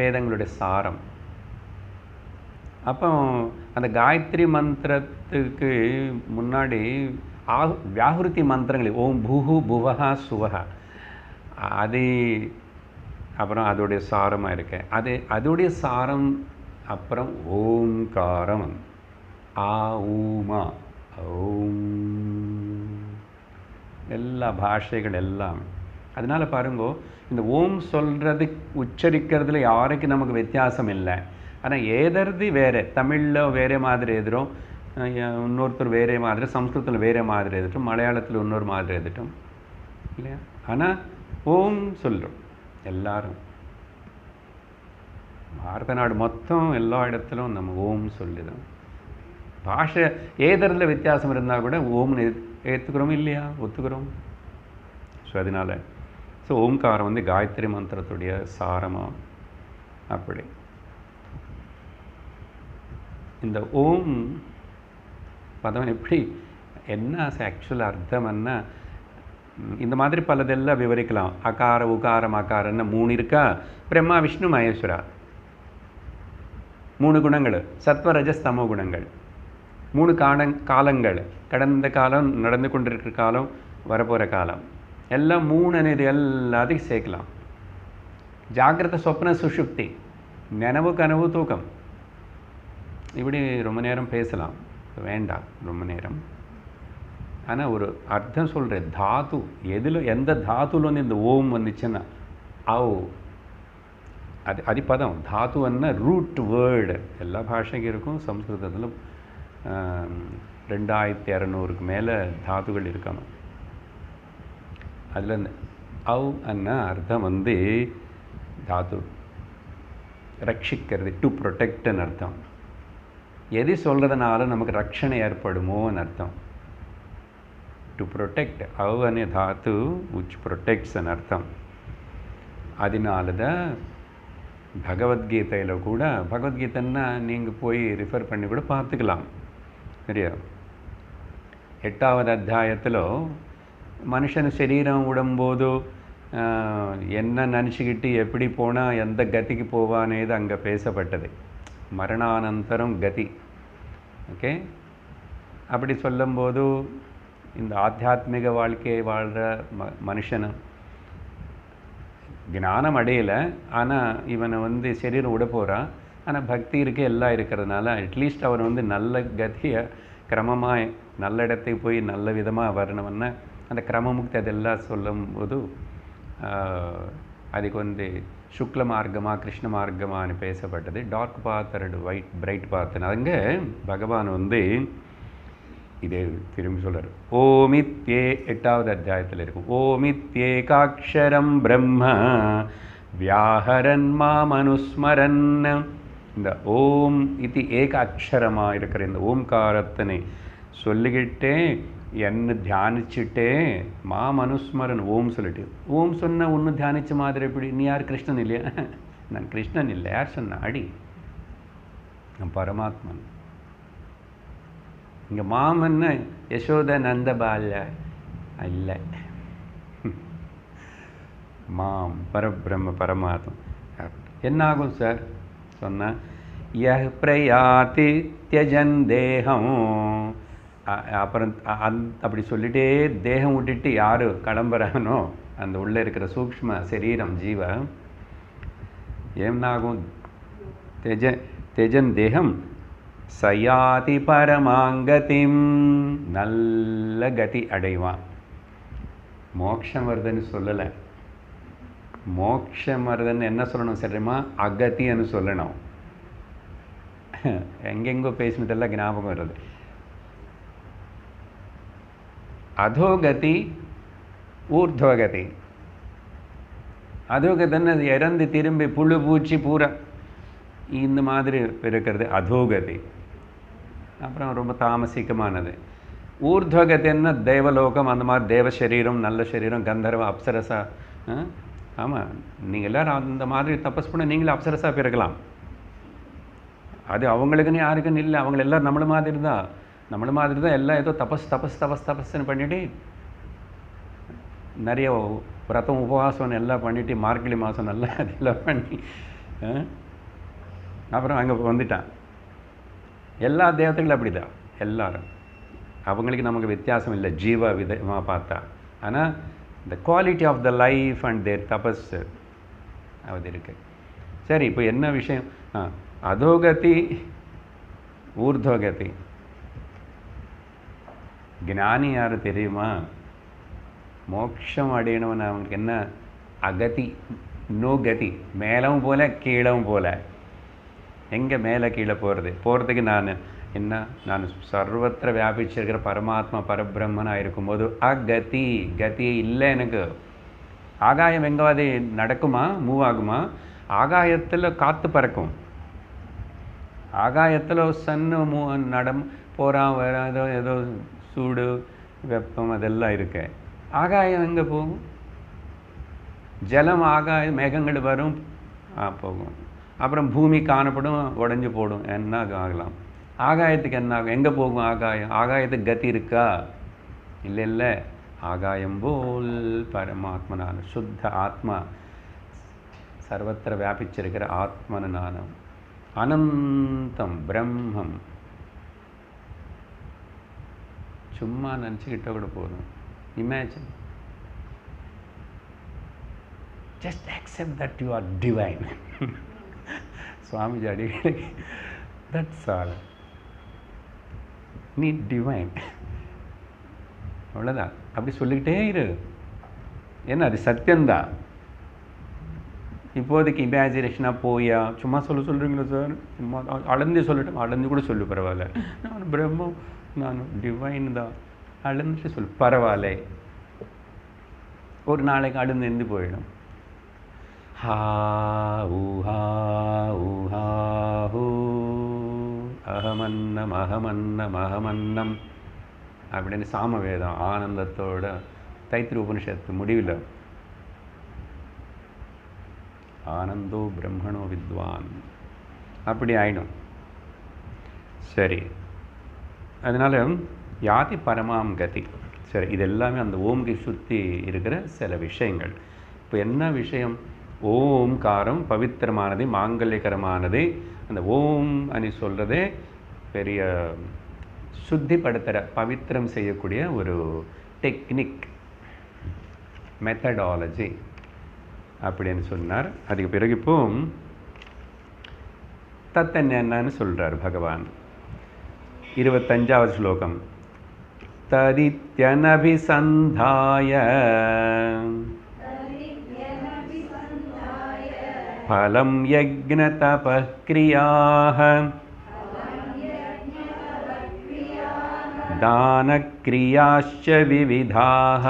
வேதங்களுடைய சாரம். அப்போ அந்த காயத்ரி மந்திரத்துக்கு முன்னாடி வியாஹுருதி மந்திரங்கள் ஓம் பூஹு புவஹா சுவஹா, அது அப்புறம் அதோடைய சாரமாக இருக்கு. அதோடைய சாரம் அப்புறம் ஓம்காரம், ஆ ஊமா ஓம், எல்லா பாஷைகள் எல்லாம். அதனால் பாருங்கோ, இந்த ஓம் சொல்கிறது உச்சரிக்கிறதுல யாருக்கு நமக்கு வித்தியாசம் இல்லை. ஆனால் ஏதறது வேறு, தமிழில் வேறு மாதிரி எழுதுகிறோம், இன்னொருத்தர் வேறு மாதிரி, சம்ஸ்கிருதத்தில் வேறு மாதிரி எழுதிட்டோம், மலையாளத்தில் இன்னொரு மாதிரி எழுதிட்டோம் இல்லையா? ஆனால் ஓம் சொல்கிறோம் எல்லாரும். பாரத நாடு மொத்தம் எல்லா இடத்துலும் நம்ம ஓம் சொல்லிடும். பாஷை ஏதறதுல வித்தியாசம் இருந்தால் கூட ஓம்னு ஏற்றுக்கிறோம் இல்லையா? ஒத்துக்கிறோம். ஸோ அதனால் ஓம்காரம் வந்து காயத்ரி மந்திரத்துடைய சாரமாக. அப்படி இந்த ஓம் பதம் எப்படி என்ன ஆக்சுவல் அர்த்தம் என்ன, இந்த மாதிரி பலதெல்லாம் விவரிக்கலாம். அகார உகாரம் அகாரன்னு 3 இருக்கா, பிரம்மா விஷ்ணு மகேஸ்வரா, 3 குணங்கள், சத்வரஜஸ் தமோ குணங்கள், 3 காலங்கள், கடந்த காலம், நடந்து கொண்டிருக்கிற காலம், வரப்போகிற காலம், எல்லாம் 3 అనేది எல்லாத்தையும் சேர்க்கலாம். ஜாகிரத சொப்ன சுஷுப்தி, நினைவு கனவு தூக்கம், இப்படி ரொம்ப நேரம் பேசலாம், வேண்டாம் ரொம்ப நேரம். ஆனால் ஒரு அர்த்தம் சொல்கிறேன். தாத்து எந்த தாத்துல வந்து இந்த ஓம் வந்துச்சுன்னா அது பதம். தாத்துன்னா ரூட் வேர்டு எல்லா பாஷைக்கும் இருக்கும். சம்ஸ்கிருதத்தில் 2600க்கு மேலே தாத்துகள் இருக்கணும். அதில் அன்னா அர்த்தம் வந்து தாத்து ரட்சிக்கிறது, டு ப்ரொடெக்ட்னு அர்த்தம். எது சொல்கிறதுனால நமக்கு ரட்சணை ஏற்படுமோன்னு அர்த்தம். To protect, அనే Dhatu which protects అని అర్థం. அதனால தான் பகவத்கீதையில் கூட, பகவத்கீதைன்னா நீங்கள் போய் ரிஃபர் பண்ணி கூட பார்த்துக்கலாம். சரியா? 8வது அத்தியாயத்தில் மனுஷன் சரீரம் விடும்போது என்ன நினச்சிக்கிட்டு எப்படி போனால் எந்த கதிக்கு போவானேது அங்கே பேசப்பட்டது. மரணானந்தரம் கதி. ஓகே, அப்படி சொல்லும்போது இந்த ஆத்தியாத்மிக வாழ்க்கையை வாழ்கிற மனுஷனை ஞானம் அடையலை, ஆனால் இவனை வந்து சரீரம் விட போகிறான். ஆனால் பக்தி இருக்கே எல்லாம் இருக்கிறதுனால அட்லீஸ்ட் அவன் வந்து நல்ல கதியை கிரமமாக நல்ல இடத்துக்கு போய் நல்ல விதமாக வரணும்னா அந்த கிரமமுக்தி அதெல்லாம் சொல்லும்போது அதுக்கு வந்து சுக்ல மார்க்கமா கிருஷ்ண மார்க்கமானு பேசப்பட்டது. டார்க் பாத் அல்லது ஒயிட் பிரைட் பாத்துன்னு அங்கே பகவான் வந்து இதே திரும்பி சொல்கிறார். ஓமித்யே 8வது அத்தியாயத்தில் இருக்கும். ஓமித்யேகாட்சரம் பிரம்ம வியாஹரன் மாமனுஸ்மரன். இந்த ஓம் இது ஏக அக்ஷரமாக இருக்கிற இந்த ஓம்காரத்தினை சொல்லிக்கிட்டே என்ன தியானிச்சுட்டே மாமனுஸ்மரன் ஓம் சொல்லிட்டு, ஓம் சொன்ன ஒன்று தியானிச்ச மாதிரி எப்படி? நீ யார்? கிருஷ்ணன் இல்லையா? நான் கிருஷ்ணன் இல்லை. யார் சொன்ன? அடி நான் பரமாத்மன். இங்கே மாமன்னு யசோத நந்த பால்ய இல்லை, மாம் பரபிரம்ம பரமாத்மா. என்னாகும் சார் சொன்ன யஹ் பிரயாதி தியஜன் தேகம். அப்புறம் அப்படி சொல்லிட்டே தேகம் விட்டுட்டு யார் கிளம்புறானோ அந்த உள்ளே இருக்கிற சூக்ஷ்ம சரீரம் ஜீவ ஏன்னாகும்? தெஜன் தேகம் சயாதி பரமாங்கதிம், நல்ல கதி அடைவான். மோட்சம் வருதுன்னு சொல்லலை. மோட்சம் வருதுன்னு என்ன சொல்லணும் சரிமா? அகத்தின்னு சொல்லணும். எங்கெங்கோ பேசினதெல்லாம் ஞாபகம் வருது. அதோகதி ஊர்த்வகதி. அதோகதின்னு இறந்து திரும்பி புழு பூச்சி பூரா இந்த மாதிரி இருக்கிறது அதோகதி. அப்புறம் ரொம்ப தாமசிக்கமானது. ஊர்த்வகத்தின்னா தேவலோகம், அந்த மாதிரி தேவ சரீரம், நல்ல சரீரம், கந்தர்வ அப்சரசா. ஆமாம், நீங்கள் எல்லோரும் அந்த மாதிரி தபஸ் பண்ண நீங்களே அப்சரசா பிறக்கலாம். அது அவங்களுக்குன்னு யாருக்குன்னு இல்லை, அவங்க எல்லோரும் நம்மள மாதிரி தான் எல்லாம் ஏதோ தபஸ்ன்னு பண்ணிட்டு நிறைய விரதம் உபவாசம் எல்லாம் பண்ணிவிட்டு மார்கழி மாதம் நல்லா அதெல்லாம் பண்ணி அப்புறம் அங்கே வந்துட்டான். எல்லா தேவதைகளும் அப்படி தான் எல்லாரும். அவங்களுக்கு நமக்கு வித்தியாசம் இல்லை ஜீவ விதமாக பார்த்தா. ஆனால் இந்த quality of the life and their தபஸ் அது இருக்கு. சரி, இப்போ என்ன விஷயம்? அதோகதி ஊர்த்வகதி. ஞானி யார் தெரியுமா? மோட்சம் அடையணும்னு அவங்களுக்கு என்ன அகதி, நோ கதி. மேலவும் போல கீழவும் போல. எங்கே மேலே கீழே போகிறதுக்கு நான் சர்வத்திர வியாபிச்சிருக்கிற பரமாத்மா பரபிரம்மனாக இருக்கும்போது அகதி, கதி இல்லை எனக்கு. ஆகாயம் எங்காவது நடக்குமா, மூவ் ஆகுமா? ஆகாயத்தில் காற்று பறக்கும், ஆகாயத்தில் சன்னு போகிறான் வர ஏதோ சூடு வெப்பம் அதெல்லாம் இருக்கு. ஆகாயம் எங்கே போகும்? ஜலம் ஆகாயம், மேகங்கள் வரும் போகும். அப்புறம் பூமி காணப்படும், உடஞ்சி போடும், என்ன ஆகலாம். ஆகாயத்துக்கு என்ன ஆகும்? எங்கே போகும் ஆகாயம்? ஆகாயத்துக்கு கதி இருக்கா? இல்லை. ஆகாயம் போல் பரமாத்மனான சுத்த ஆத்மா, சர்வத்திர வியாபிச்சிருக்கிற ஆத்மனு நானும் அனந்தம் பிரம்மம். சும்மா நினச்சிக்கிட்ட கூட போதும். Imagine, just accept that you are divine. Swamiji அடிக்கடி தட்ஸ் ஆல், நீ டிவைன், அவ்வளோதான். அப்படி சொல்லிக்கிட்டே இரு. ஏன்னா அது சத்தியம்தான். இப்போதைக்கு இமேஜினேஷனாக போயா சும்மா சொல்கிறீங்களா சார்? சும்மா அளந்து சொல்லட்டும், அளந்து கூட சொல்லு, பரவாயில்ல. நான் பிரம்மம், நான் டிவைன் தான், அளந்துட்டு சொல்லு, பரவாயில்ல. ஒரு நாளைக்கு அளந்து இருந்து போயிடும். ஹா ஊஹா ஊஹா ஹூ அகமன்னம் அகமன்னம் அகமன்னம் அப்படின்னு சாமவேதம் ஆனந்தத்தோட தைத்திரிய உபனிஷத்து முடிவில் ஆனந்தோ பிரம்மணோ வித்வான் அப்படி ஆயிடும். சரி, அதனால் யாதி பரமாம் கதி. சரி, இது எல்லாமே அந்த ஓம்கை சுற்றி இருக்கிற சில விஷயங்கள். இப்போ என்ன விஷயம்? ஓம்காரம் பவித்திரமானது, மாங்கல்யகரமானது. அந்த ஓம் அனி சொல்கிறதே பெரிய சுத்திப்படுத்துகிற, பவித்திரம் செய்யக்கூடிய ஒரு டெக்னிக், மெத்தடாலஜி அப்படின்னு சொன்னார். அதுக்கு பிறகு இப்போ தத்தன்னு சொல்கிறார் பகவான். 25வது ஸ்லோகம். ததித்யனபிசந்தாய பலம் யக்ஞதபः க்ரியாः தானக்ரியாश्च விவிதாः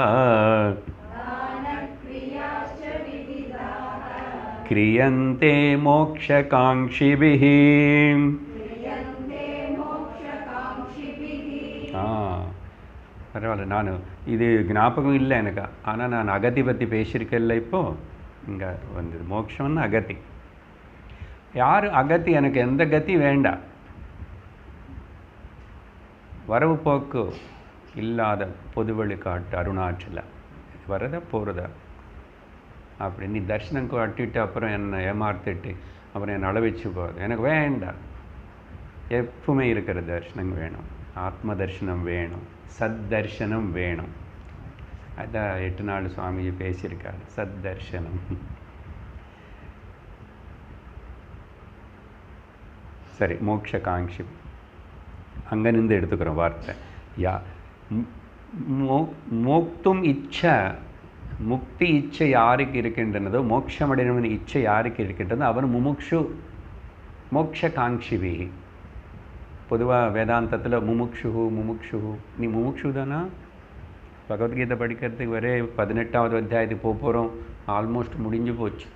क्रियन्ते मोक्षकाङ्क्षिभिः. பரவாயில்ல, நான் இது ஞாபகம் இல்லை எனக்கு, ஆனால் நான் அகதி பற்றி பேசியிருக்கேன்ல. இப்போது இங்கே வந்தது மோட்சம்னு அகதி. யார் அகதி? எனக்கு எந்த கதி வேண்டாம். வரவு போக்கு இல்லாத பொதுவெளி காட்டு அருணாச்சல வரத போகிறத அப்படி நீ தர்ஷனம் காட்டிட்டு அப்புறம் என்னை ஏமாற்றிட்டு அப்புறம் என்னை அளவச்சு போகுது, எனக்கு வேண்டாம். எப்பவுமே இருக்கிற தர்ஷனம் வேணும், ஆத்ம தர்ஷனம் வேணும், சத் தர்ஷனம் வேணும். அதான் 8 நாள் சுவாமிஜி பேசியிருக்காரு, சத் தர்ஷனம். சரி, மோட்ச காங்ஷி அங்கே நின்று எடுத்துக்கிறோம் வார்த்தை. யா மோக்தும் இச்சை, முக்தி இச்சை யாருக்கு இருக்கின்றனதோ, மோட்சமடையணும்னு இச்சை யாருக்கு இருக்கின்றதோ அவன் முமுக்ஷு, மோட்ச காங்ஷிவி. பொதுவாக வேதாந்தத்தில் முமுக்ஷு, நீ முமுக்ஷு தானா? பகவத்கீதை படிக்கிறதுக்கு வரை 18வது அத்தியாயத்துக்கு போக போகிறோம். ஆல்மோஸ்ட் முடிஞ்சு போச்சு.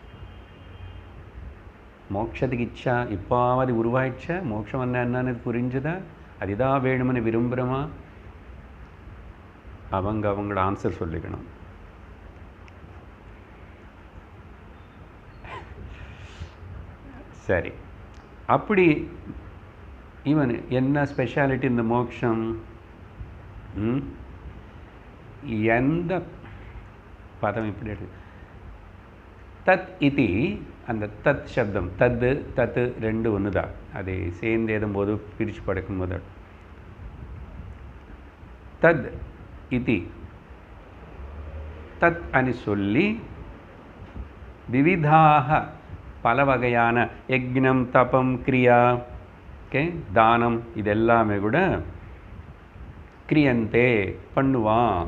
மோட்சத்துக்கு இச்சா இப்பாவது உருவாயிடுச்சா? மோட்சம் என்னன்னு புரிஞ்சுதா? அதுதான் வேணும்னு விரும்புகிறோமா? அவங்களோட ஆன்சர் சொல்லிக்கணும். சரி, அப்படி இவன் என்ன ஸ்பெஷாலிட்டி இந்த மோட்சம்? எந்த பதம் இப்படி எடுத்து தத் இதி, அந்த தத் சப்தம், தத்து தத்து ரெண்டு ஒன்று தான். அதை சேர்ந்து எழுதும்போது பிரித்து படைக்கும் போது தத் இதி, தத் అని சொல்லி விவிதாக பல வகையான யக்ஞம் தபம் கிரியா தானம் இதெல்லாமே கூட கிரியந்தே பண்ணுவான்.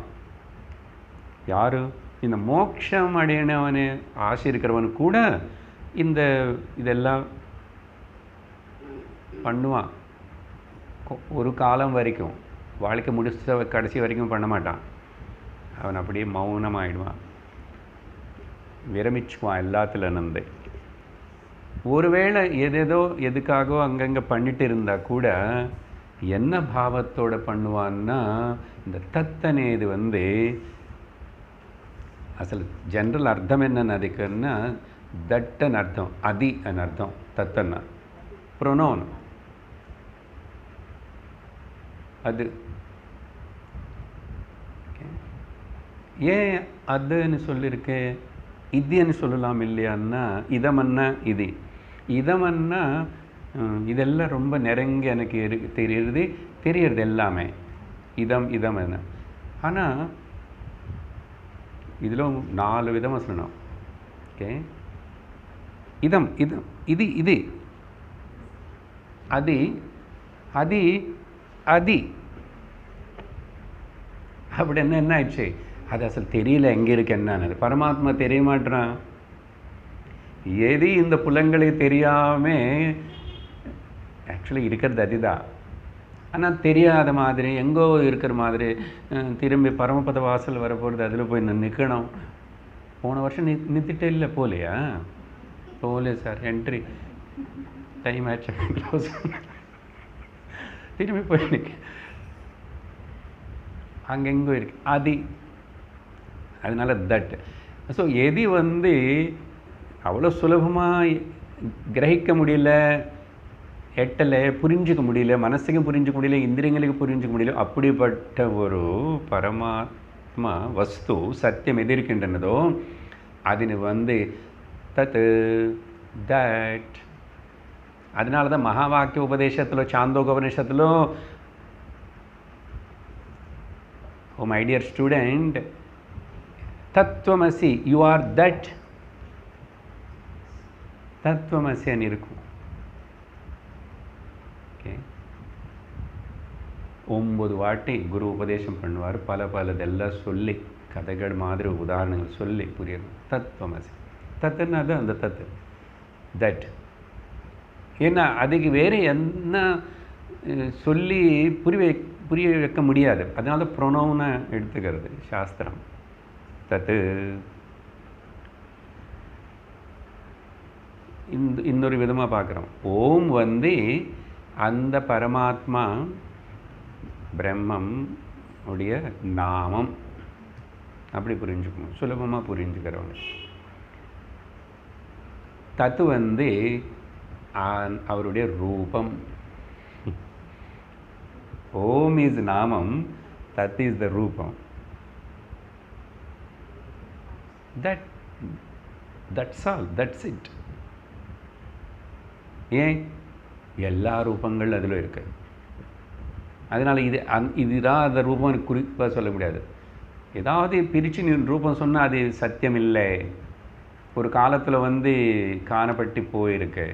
யாரு? இந்த மோட்சம் அடையணவனு ஆசை இருக்கிறவனு கூட இதெல்லாம் பண்ணுவான். ஒரு காலம் வரைக்கும், வாழ்க்கை முடிச்ச கடைசி வரைக்கும் பண்ண மாட்டான். அவன் அப்படியே மௌனமாகிடுவான், விரமிச்சுக்குவான் எல்லாத்துல இருந்து. ஒருவேளை எதேதோ எதுக்காகவோ அங்கங்கே பண்ணிட்டு இருந்தால் கூட என்ன பாவத்தோடு பண்ணுவான்னா, இந்த தத்தனே இது அசல் ஜென்ரல் அர்த்தம் என்னன்னு அதுக்குன்னா தட்டன் அர்த்தம், அதி அன் அர்த்தம். தத்தன்னா ப்ரொனோன், அது ஏன் அதுன்னு சொல்லியிருக்கு? இதுன்னு சொல்லலாம் இல்லையான்னா, இதமன்னா இது, இதமன்னா இதெல்லாம் ரொம்ப நெருங்கி எனக்கு தெரியறது எல்லாமே இதம் என்ன. ஆனால் இதில் 4 விதமாக சொல்லணும். ஓகே, இதம் இதம் இது இது அதி அதி அதி அப்படி என்ன ஆயிடுச்சு? அது அசல் தெரியல எங்கே இருக்கு என்னன்னு. பரமாத்மா தெரிய மாட்டான். எது இந்த புலங்களை தெரியாமல் ஆக்சுவலி இருக்கிறது அதுதான். ஆனால் தெரியாத மாதிரி எங்கோ இருக்கிற மாதிரி திரும்பி பரமபத வாசல் வரப்போகிறது, அதில் போய் நான் நிற்கணும். போன வருஷம் நிறுத்திட்டே இல்லை போலையா? போலே சார், என்ட்ரி டைம் ஆச்சு, திரும்பி போய் நிற்க அங்கெங்கோ இருக்கு அது. அதனால தட். ஸோ எது அவ்வளோ சுலபமாக கிரகிக்க முடியல, எட்டலை, புரிஞ்சுக்க முடியல, மனசுக்கும் புரிஞ்சுக்க முடியல, இந்திரியங்களுக்கு புரிஞ்சுக்க முடியல, அப்படிப்பட்ட ஒரு பரமாத்மா வஸ்து சத்தியம் எது இருக்கின்றனதோ அதிന് தத் தட். அதனால தான் மகா வாக்கிய உபதேசத்தில், சாந்தோகோபனிஷத்தில், ஓ மை டியர் ஸ்டூடெண்ட், தத்துவமசி, யூ ஆர் தட், தத்துவமசி అని இருக்கும். ஓகே, 9 வாட்டி குரு உபதேசம் பண்ணுவார். பலதெல்லாம் சொல்லி, கதைகள் மாதிரி உதாரணங்கள் சொல்லி புரியணும். தத்துவமசி, தத்துன்னா அது அந்த தத்து தட். ஏன்னா அதுக்கு வேறு என்ன சொல்லி புரிய வைக்க முடியாது. அதனால ப்ரொனோனை எடுத்துக்கிறது சாஸ்திரம். தத்து. இன்னொரு விதமாக பார்க்குறோம். ஓம் அந்த பரமாத்மா பிரம்மம் உடைய நாமம். அப்படி புரிஞ்சுக்கணும், சுலபமாக புரிஞ்சுக்கிறவங்க. தத்து அவருடைய ரூபம். ஓம் இஸ் நாமம், தத் இஸ் த ரூபம். that's all, that's it. ஏன் எல்லா ரூபங்கள் அதில் இருக்கு. அதனால் இதுதான் அந்த ரூபம் குறிப்பாக சொல்ல முடியாது. ஏதாவது பிரித்து ரூபம் சொன்னால் அது சத்தியம் இல்லை. ஒரு காலத்தில் காணப்பட்டு போயிருக்கு,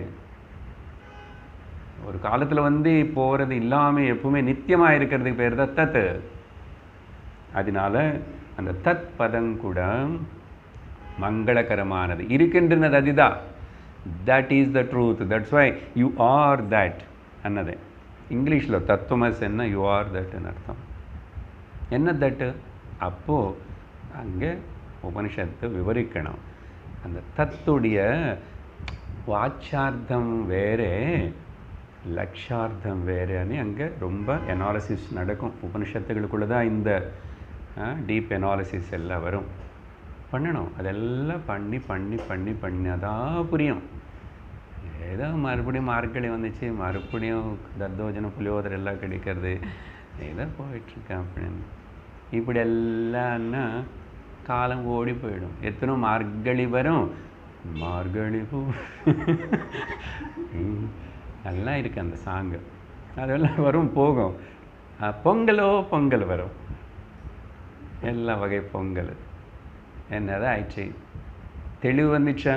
ஒரு காலத்தில் போகிறது இல்லாமல் எப்பவுமே நித்தியமாக இருக்கிறதுக்கு பேர் தான் தத். அதனால அந்த தத் பதம் கூட மங்களகரமானது இருக்கின்றது. அதுதான், that is the truth. That's why you are that அன்னது. இங்கிலீஷில் தத்துவமஸ் என்ன, யூ ஆர் தட்னு அர்த்தம். என்ன தட்டு? அப்போது அங்கே உபனிஷத்து விவரிக்கணும். அந்த தத்துடைய வாச்சார்த்தம் வேறே, லக்ஷார்த்தம் வேறேன்னு அங்கே ரொம்ப அனாலிசிஸ் நடக்கும். உபனிஷத்துகளுக்குள்ளே தான் இந்த டீப் அனாலிசிஸ் எல்லாம் வரும். பண்ணணும். அதெல்லாம் பண்ணி பண்ணி பண்ணி பண்ணாதான் புரியும். ஏதோ மறுபடியும் மார்கழி வந்துச்சு, மறுபடியும் தத்தோஜனம் புளியோதரை எல்லாம் கிடைக்கிறது, ஏதோ போயிட்டுருக்கேன் அப்படின்னு. இப்படி எல்லாம்னா காலம் ஓடி போயிடும். எத்தனை மார்கழி வரும், மார்கழி பூ நல்லா இருக்குது அந்த சாங்கு. அதெல்லாம் வரும் போகும். பொங்கலோ பொங்கல் வரும், எல்லா வகை பொங்கல். என்னதான் ஆயிடுச்சு, தெளிவு வந்துச்சா,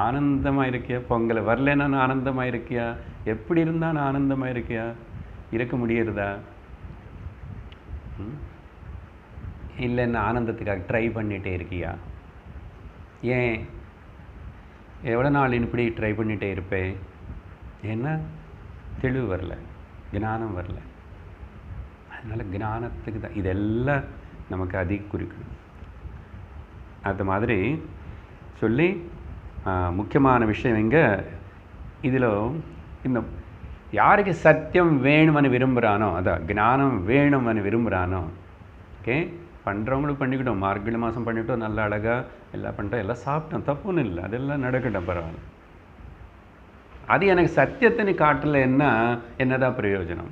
ஆனந்தமாக இருக்கியா? பொங்கல் வரலன்னா ஆனந்தமாக இருக்கியா? எப்படி இருந்தால் ஆனந்தமாக இருக்கியா? இருக்க முடியறதா? இல்லைன்னா ஆனந்தத்துக்காக ட்ரை பண்ணிகிட்டே இருக்கியா? ஏன் எவ்வளோ நாள் இப்படி ட்ரை பண்ணிகிட்டே இருப்பேன்? ஏன்னா தெளிவு வரல, ஞானம் வரல. அதனால் ஞானத்துக்கு தான் இதெல்லாம் நமக்கு அதிக குறிக்கணும். அது மாதிரி சொல்லி முக்கியமான விஷயம் இங்கே இதில் இந்த யாருக்கு சத்தியம் வேணும்னு விரும்புகிறானோ, அதான் ஞானம் வேணும்னு விரும்புகிறானோ, ஓகே பண்ணுறவங்களும் பண்ணிக்கிட்டோம். மார்கழி மாதம் பண்ணிவிட்டோம், நல்லா அழகாக எல்லாம் பண்ணிட்டோம், எல்லாம் சாப்பிட்டோம், தப்புன்னு இல்லை, அதெல்லாம் நடக்கட்டும், பரவாயில்ல. அது எனக்கு சத்தியத்தை காட்டலைன்னா என்னதான் பிரயோஜனம்?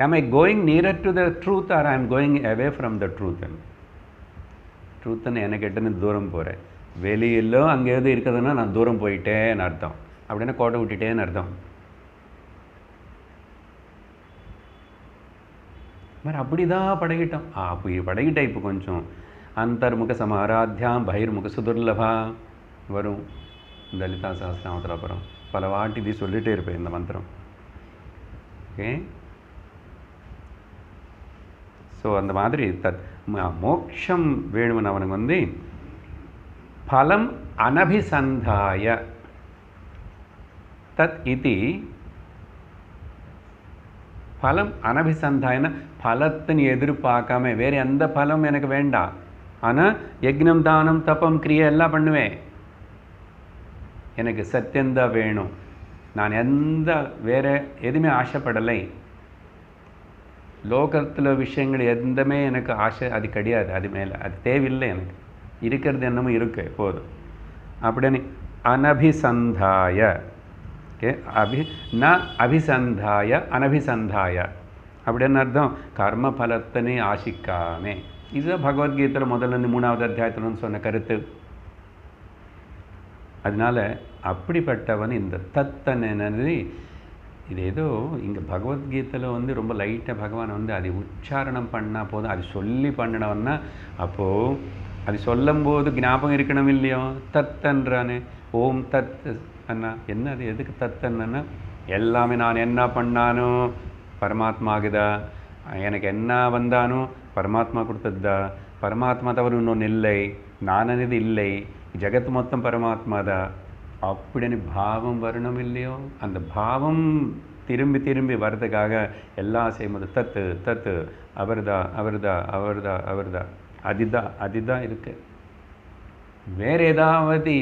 Am I going nearer to the truth or I am going away from the truth? ட்ரூத்துன்னு எனக்கு எட்டுன்னு தூரம் போகிறேன். வெளியிலோ அங்கே எது இருக்குதுன்னா நான் தூரம் போயிட்டேன்னு அர்த்தம். அப்படின்னா கோட்டை விட்டுட்டேன்னு அர்த்தம். மாதிரி அப்படி தான் பழகிட்டோம். அப்படி பழகிட்டேன். இப்போ கொஞ்சம் அந்தர்முக சமாராத்தியாம் பகிர்முக சுதுர்லபா வரும் லலிதா சஹஸ்ரநாமத்தில். அப்புறம் பல வாட்டி இது சொல்லிகிட்டே இருப்பேன் இந்த மந்திரம். ஓகே, ஸோ அந்த மாதிரி மோட்சம் வேணும்னு அவனுக்கு பலம் அனபிசந்தாய தத் இது. பலம் அனபிசந்தாயன பலத்தின் எதிர்பார்க்காம வேறு எந்த பலம் எனக்கு வேண்டாம். ஆனால் யக்னம் தானம் தப்பம் கிரியை எல்லாம் பண்ணுவேன். எனக்கு சத்தியந்தான் வேணும். நான் எந்த வேறு எதுவுமே ஆசைப்படலை. லோகத்தில் விஷயங்கள் எதுவுமே எனக்கு ஆசை அது கிடையாது. அது மேலே அது தேவையில்லை. எனக்கு இருக்கிறது என்னமோ இருக்கு போதும் அப்படின்னு அனபிசந்தாய. ஓகே, அபிசந்தாய அனபிசந்தாய அப்படின்னு அர்த்தம். கர்ம பலத்தினை ஆசிக்காமே. இதுதான் பகவத்கீதையில் முதல்ல 3வது அத்தியாயத்தில் சொன்ன கருத்து. அதனால அப்படிப்பட்டவன் இந்த தத்தன் என்னது, இது ஏதோ இங்கே பகவத்கீதையில் ரொம்ப லைட்டாக பகவான் அது உச்சாரணம் பண்ணால் போதும். அது சொல்லி பண்ணினவன்னா அப்போது அது சொல்லும்போது ஞாபகம் இருக்கணும் இல்லையோ. தத்தன்றானே, ஓம் தத் அண்ணா என்ன, அது எதுக்கு தத்தன்னா எல்லாமே நான் என்ன பண்ணானோ பரமாத்மா ஆகுதா, எனக்கு என்ன வந்தானோ பரமாத்மா கொடுத்ததா, பரமாத்மா தவிர இன்னொன்று இல்லை, நான் అనేది இல்லை, ஜகத் மொத்தம் பரமாத்மா தான் அப்படின்னு பாவம் வரணும் இல்லையோ. அந்த பாவம் திரும்பி திரும்பி வர்றதுக்காக எல்லாம் செய்யும்போது தத்து தத்து அவர்தா அவர்தா அவர்தா அவர்தா அதுதான் இருக்கு. வேறு ஏதாவது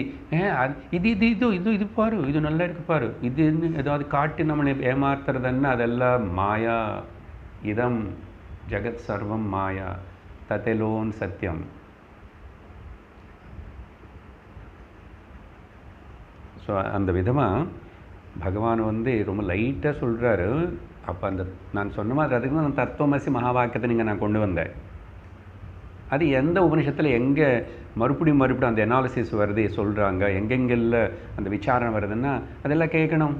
இது இது இது இது இது பாரு, இது நல்லா இருக்கு பாரு, இதுன்னு ஏதாவது காட்டி நம்மளை ஏமாத்துறதுன்னா அதெல்லாம் மாயா. இதம் ஜகத் சர்வம் மாயா தத்தெலோன் சத்தியம். ஸோ அந்த விதமாக பகவான் ரொம்ப லைட்டாக சொல்கிறாரு. அப்போ அந்த நான் சொன்ன மாதிரி அதுக்கு தான் தத்துவமசி மகாவாக்கியத்தை நீங்கள் நான் கொண்டு வந்தேன். அது எந்த உபனிஷத்தில் எங்கே மறுபடியும் அந்த அனாலிசிஸ் வருது சொல்கிறாங்க, எங்கெங்கெல்லாம் அந்த விசாரணை வருதுன்னா அதெல்லாம் கேட்கணும்.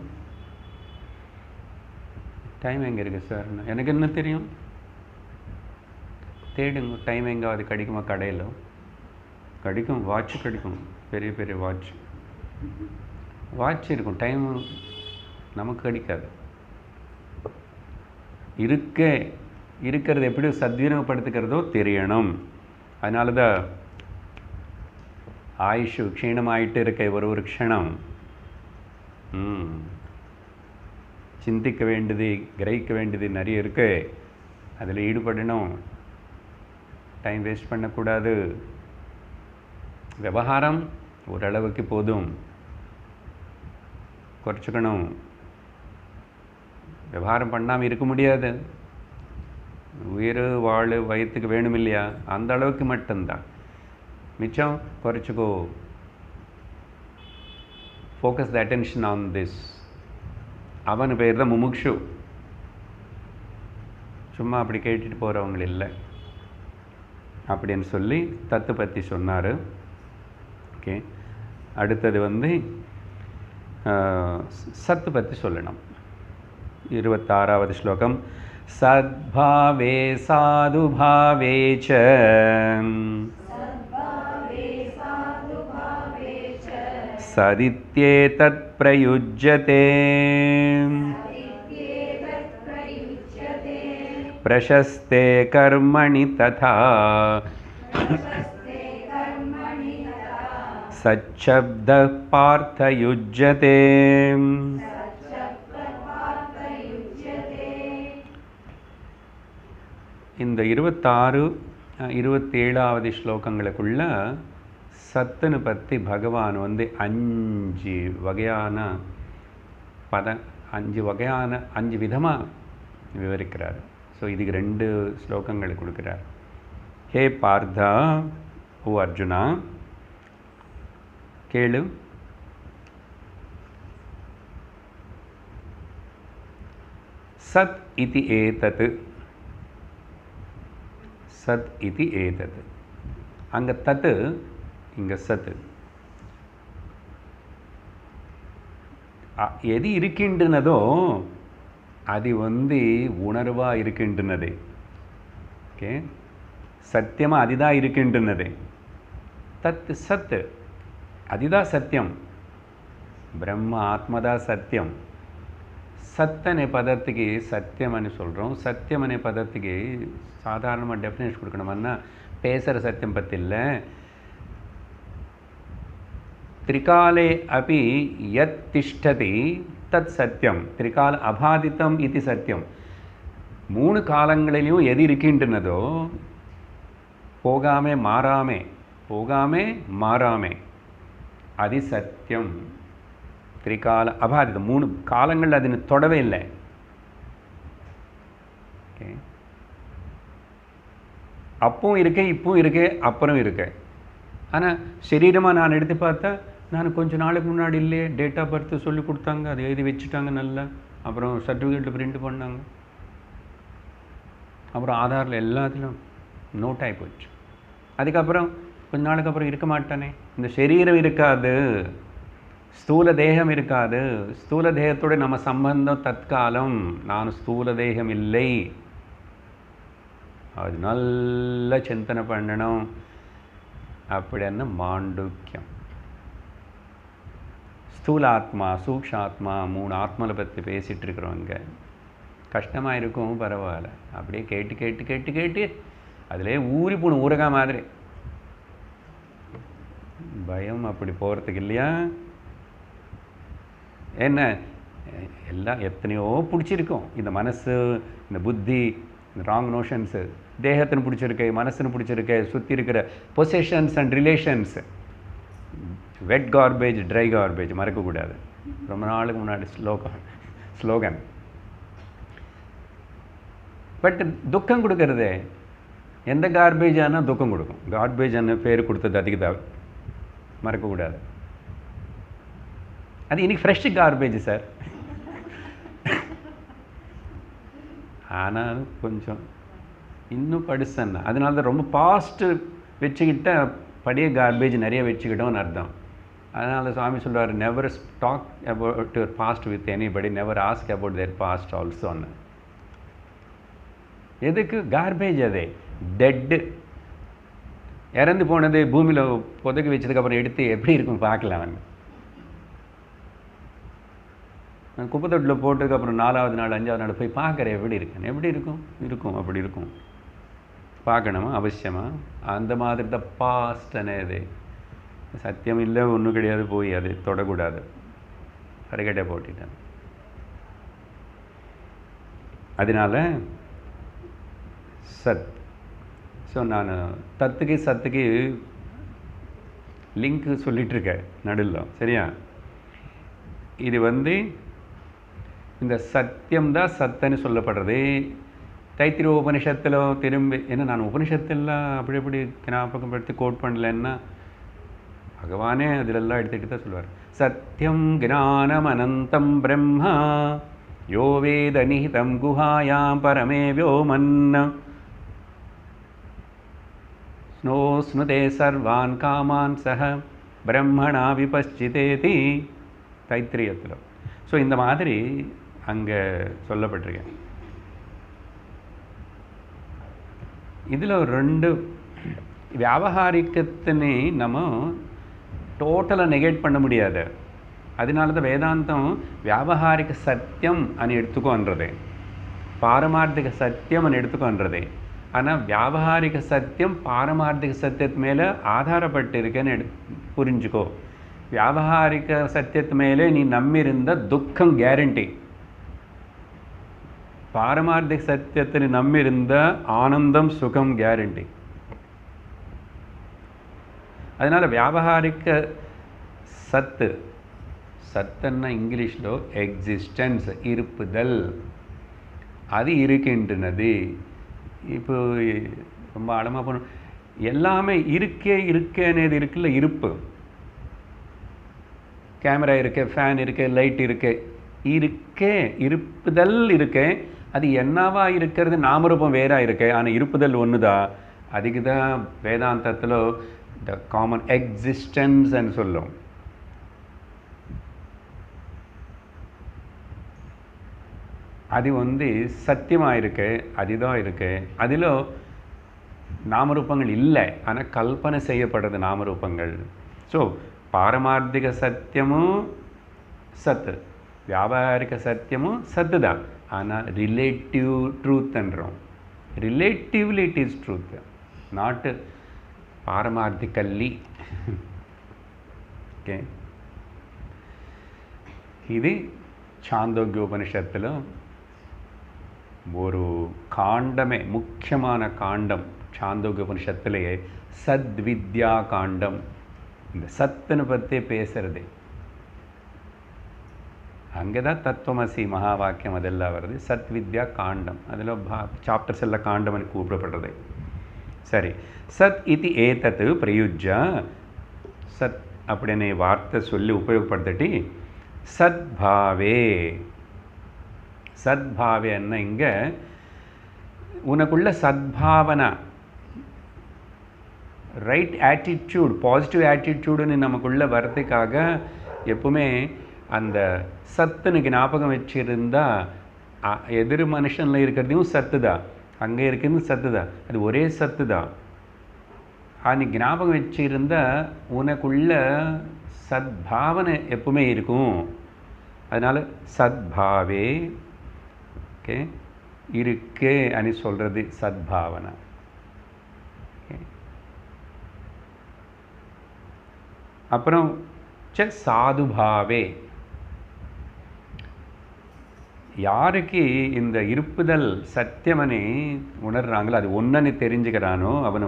டைம் எங்கே இருக்குது சார்? எனக்கு என்ன தெரியும்? தேடுங்க, டைம் எங்காவது கிடைக்குமா? கடையில் கிடைக்கும், வாட்ச் கிடைக்கும், பெரிய பெரிய வாட்ச் இருக்கும், டைம் நமக்கு கிடைக்காது. இருக்கிறது எப்படி சத்விநியோகப்படுத்துக்கிறதோ தெரியணும். அதனால தான் ஆயுஷு க்ஷீணமாயிட்டு இருக்க ஒரு க்ஷணம் சிந்திக்க வேண்டியது கிரகிக்க வேண்டியது நிறைய இருக்கு. அதில் ஈடுபடணும். டைம் வேஸ்ட் பண்ணக்கூடாது. விவகாரம் ஓரளவுக்கு போதும், குறைச்சிக்கணும். விவகாரம் பண்ணாமல் இருக்க முடியாது. உயிர் வாழ் வயிற்றுக்கு வேணும் இல்லையா, அந்த அளவுக்கு மட்டும்தான். மிச்சம் குறைச்சிக்கோ. Focus the attention on this. அவன் பேர் தான் முமுக்ஷு. சும்மா அப்படி கேட்டுட்டு போகிறவங்க இல்லை அப்படின்னு சொல்லி தத்து பற்றி சொன்னார். ஓகே, அடுத்தது சத்து பற்றி சொல்லணும். 26வது ஸ்லோகம். சத்பாவே சாதுபாவே ச சதித்யேதத் பிரயுஜ்யதே பிரசஸ்தே கர்மணி ததா சச்சப்தः பார்த்தயுஜ்யதே. இந்த 26, 27வது ஸ்லோகங்களுக்குள்ள சத்துன்னு பற்றி பகவான் 5 வகையான 5 விதமாக விவரிக்கிறார். ஸோ இதுக்கு 2 ஸ்லோகங்கள் கொடுக்குறார். ஹே பார்த்தா, ஓ அர்ஜுனா கேளு. சத் இதி ஏதத். சத் இதி ஏதத். அங்கே தத்து, இங்கே சத்து. எது இருக்கின்றனதோ அது உணர்வாக இருக்கின்றனது. ஓகே, சத்தியமாக அதுதான் இருக்கின்றனது. தத் சத்து, அதுதான் சத்தியம். பிரம்ம ஆத்மதா சத்தியம். சத்தனை பதத்துக்கு சத்தியம் అని சொல்கிறோம். சத்தியம் అనే பதத்துக்கு சாதாரணமாக டெஃபினேஷன் கொடுக்கணும்னா பேசுகிற சத்தியம் பற்றி இல்லை. त्रिकाले अपि यत् तिष्ठति तत् सत्यम. त्रिकाल अबाधितम इति सत्यम. 3 காலங்களிலும் எது இருக்கின்றனதோ போகாமே மாறாமே அது சத்தியம். திரிகால அபாதிதம். 3 காலங்கள் அதனை தொடவே இல்லை. ஓகே, அப்பவும் இருக்கே, இப்பவும் இருக்கே, அப்புறம் இருக்கே. ஆனால் சரீரமாக நான் எடுத்து பார்த்தா, நான் கொஞ்சம் நாளுக்கு முன்னாடி இல்லையே, டேட் ஆஃப் பர்த் சொல்லி கொடுத்தாங்க, அதை எழுதி வச்சுட்டாங்க நல்லா, அப்புறம் சர்டிஃபிகேட்டில் பிரிண்ட் பண்ணாங்க, அப்புறம் ஆதாரில் எல்லாத்திலும் நோட் ஆகி போச்சு. அதுக்கப்புறம் கொஞ்ச நாளுக்கு அப்புறம் இருக்க மாட்டானே. இந்த சரீரம் இருக்காது, ஸ்தூல தேகம் இருக்காது. ஸ்தூல தேகத்தோட நம்ம சம்பந்தம் தற்காலம். நான் ஸ்தூல தேகம் இல்லை. அது நல்ல சிந்தனை பண்ணணும். அப்படின்னு மாண்டுக்கியம். ஸ்தூலாத்மா, சூக்ஷாத்மா, 3 ஆத்மாவை பற்றி பேசிகிட்டு இருக்கிறவங்க கஷ்டமாக இருக்கும், பரவாயில்ல. அப்படியே கேட்டு கேட்டு கேட்டு கேட்டு அதிலே ஊறி போகணும், ஊரகா மாதிரி. பயம் அப்படி போகிறதுக்கு இல்லையா? என்ன எல்லாம் எத்தனையோ பிடிச்சிருக்கும். இந்த மனசு, இந்த புத்தி, இந்த ராங் நோஷன்ஸு, தேகத்தின்னு பிடிச்சிருக்கு, மனசுன்னு பிடிச்சிருக்கு, சுற்றி இருக்கிற possessions and relations. Wet garbage, try garbage மறக்கக்கூடாது. ரொம்ப நாளுக்கு முன்னாடி ஸ்லோகன். பட் துக்கம் கொடுக்கறது எந்த கார்பேஜ் ஆனால் துக்கம் கொடுக்கும். கார்பேஜ் அன்னு பேர் கொடுத்தது அதுக்கு தான், மறக்கக்கூடாது. அது இன்னைக்கு ஃப்ரெஷ் கார்பேஜ் சார். ஆனால் கொஞ்சம் இன்னும் படுசன்னா, அதனால தான் ரொம்ப பாஸ்ட்டு வச்சுக்கிட்ட பழைய கார்பேஜ் நிறைய வச்சுக்கிட்டோம்னு அர்த்தம். அதனால் சுவாமி சொல்லுவார், never talk about your past with anybody, never ask about their past ஆல்சோன்னு. எதுக்கு? கார்பேஜ் அது, டெட்டு. இறந்து போனது பூமியில் புதைக்கி வச்சதுக்கப்புறம் எடுத்து எப்படி இருக்கும் பார்க்கலாம். நான் குப்பை தொட்டில் போட்டதுக்கப்புறம் 4வது நாள் 5வது நாள் போய் பார்க்குறேன், எப்படி இருக்கும். அப்படி இருக்கும். பார்க்கணுமா? அவசியமா? அந்த மாதிரி தான் பாஸ்ட் అనేది. சத்தியம் இல்லை, ஒன்றும் கிடையாது, போய் அது தொடக்கூடாது. கரைக்கட்டை போட்டுட்டேன். அதனால் சத் ஸோ நான் தத்துக்கு சத்துக்கு லிங்க் சொல்லிகிட்ருக்கேன் நடுவில், சரியா? இது இந்த சத்தியம்தான் சத்தன்னு சொல்லப்படுறது. தைத்திரிய உபனிஷத்தில் திரும்பி ஏன்னா நான் உபனிஷத்தெல்லாம் அப்படி எப்படி ஞாபகப்படுத்தி கோட் பண்ணலன்னா பகவானே அதிலெல்லாம் எடுத்துகிட்டு தான் சொல்லுவார். சத்தியம் ஞானம் அனந்தம் பிரம்மா யோ வேத நிஹிதம் குஹாயாம் பரமே வ்யோமன்ன ஸ்னோ ஸ்னுதே சர்வான் காமான் சஹ பிரம்மணா விபஷ்சிதேதி தைத்திரியத்தில். ஸோ இந்த மாதிரி அங்கே சொல்லப்பட்டிருக்கேன். இதில் ரெண்டு வியாபகாரிக்கத்தினை நம்ம டோட்டலாக நெகேட் பண்ண முடியாது. அதனால தான் வேதாந்தம் வியாபகாரிக சத்தியம் అని எடுத்துக்கோன்றது, பாரமார்த்திக சத்தியம் అని எடுத்துக்கோன்றது. ஆனால் வியாபகாரிக சத்தியம் பாரமார்த்திக சத்தியத்து மேலே ஆதாரப்பட்டு இருக்கேன்னு புரிஞ்சுக்கோ. வியாபகாரிக சத்தியத்து மேலே நீ நம்பியிருந்த துக்கம் கேரண்டி, பாரமார்த்திக சத்தியத்தில் நம்பியிருந்த ஆனந்தம் சுகம் கேரண்டி. அதனால் வியாபகாரிக்க சத்து, சத்துன்னா இங்கிலீஷில் எக்ஸிஸ்டன்ஸ், இருப்புதல், அது இருக்கின்றது. இப்போ ரொம்ப ஆழமாக போன எல்லாமே இருக்கேன்னு இருக்குல்ல, இருப்பு. கேமரா இருக்கு, ஃபேன் இருக்கு, லைட் இருக்கு, இருப்புதல் இருக்கு. அது என்னவா இருக்கிறது, நாமரூபம் வேறா இருக்கு, ஆனால் இருப்புதல் ஒன்று தான். அதுக்கு தான் வேதாந்தத்தில் த காமன் எக்ஸிஸ்டன்ஸ்ன்னு சொல்லும். அது சத்தியமாக இருக்கு, அதுதான் இருக்கு. அதில் நாமரூபங்கள் இல்லை, ஆனால் கல்பனை செய்யப்படுறது நாமரூபங்கள். ஸோ பாரமார்த்திக சத்தியமும் சத்து, வியாபாரிக சத்தியமும் சத்து தான். ஆனால் ரிலேட்டிவ் ட்ரூத்ன்றோம். Relatively it is truth, not பாரமார்த்திக்கல்லி. ஓகே, இது சாந்தோக்கிய உபனிஷத்தில் ஒரு காண்டமே, முக்கியமான காண்டம் சாந்தோக்கிய உபனிஷத்திலேயே சத்வித்யா காண்டம். இந்த சத்துன்னு பற்றி பேசுறது அங்கே தான் தத்துவமசி மகா வாக்கியம் அதெல்லாம் வருது. சத்வித்யா காண்டம், அதில் சாப்டர்ஸ் எல்லாம் காண்டம்னு கூப்பிடப்படுறது. சரி, சத் இது ஏதத்து பிரயுஜ்ய, சத் அப்படின்னு வார்த்தை சொல்லி உபயோகப்படுத்திட்டு சத்பாவே. சத்பாவேன்னா இங்கே உனக்குள்ள சத்பாவனா, ரைட் ஆட்டிடியூட், பாசிட்டிவ் ஆட்டிடியூடுன்னு நமக்குள்ளே வர்றதுக்காக எப்பவுமே அந்த சத்துனுக்கு ஞாபகம் வச்சுருந்தா எதிர் மனுஷனில் இருக்கிறதையும் சத்து தான், அங்கே இருக்கிறது சத்து தான், அது ஒரே சத்து தான். அன்னைக்கு ஞாபகம் வச்சுருந்தால் உனக்குள்ள சத்பாவனை எப்பவுமே இருக்கும். அதனால் சத்பாவே, ஓகே, இருக்கே అని சொல்கிறது சத்பாவனா. அப்புறம் சாதுபாவே, யாருக்கு இந்த இருப்புதல் சத்தியமனை உணர்றாங்களோ, அது ஒன்னன்னு தெரிஞ்சுக்கிறானோ, அவனை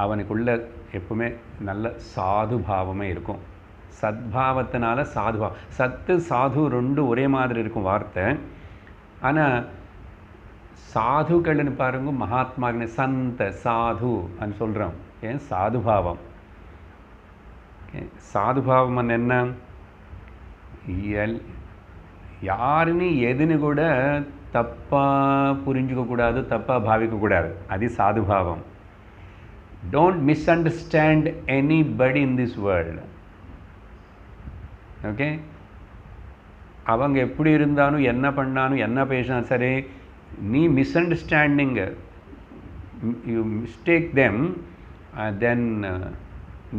அவனுக்குள்ள எப்பவுமே நல்ல சாதுபாவமே இருக்கும். சத்பாவத்தினால சாதுபாவம், சத்து சாது ரெண்டு ஒரே மாதிரி இருக்கும் வார்த்தை. ஆனால் சாதுக்கள்னு பாருங்க, மகாத்மாக்னு சந்த சாது అని சொல்கிறோம். ஏன் சாதுபாவம்? சாதுபாவம் என்ன? யாருன்னு எதுன்னு கூட தப்பாக புரிஞ்சுக்கக்கூடாது, தப்பாக பாவிக்கக்கூடாது, அது சாதுபாவம். Don't misunderstand anybody in this world. Okay, அவங்க எப்படி இருந்தாலும், என்ன பண்ணாலும், என்ன பேசினா சரி, நீ misunderstanding, you mistake them, then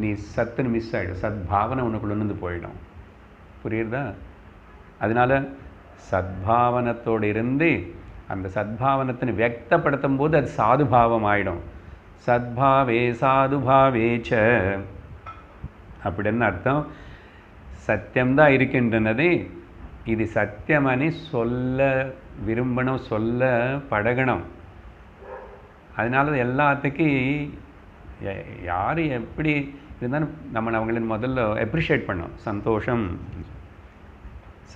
நீ சத்துன்னு மிஸ் ஆகிடும், சத்பாவனை உனக்குள்ளே போயிடும். புரியுறதா? அதனால் சத்பாவனத்தோடு இருந்து அந்த சத்பாவனத்தினை வியக்தப்படுத்தும் போது அது சாதுபாவம் ஆகிடும். சத்பாவே சாதுபாவேச்ச அப்படின்னு அர்த்தம். சத்தியம்தான் இருக்கின்றனது, இது சத்தியமணி சொல்ல விரும்பணும், சொல்ல பழகணும். அதனால எல்லாத்துக்கும் யார் எப்படி இருந்தாலும் நம்ம அவங்களின் முதல்ல அப்ரிஷியேட் பண்ணோம்.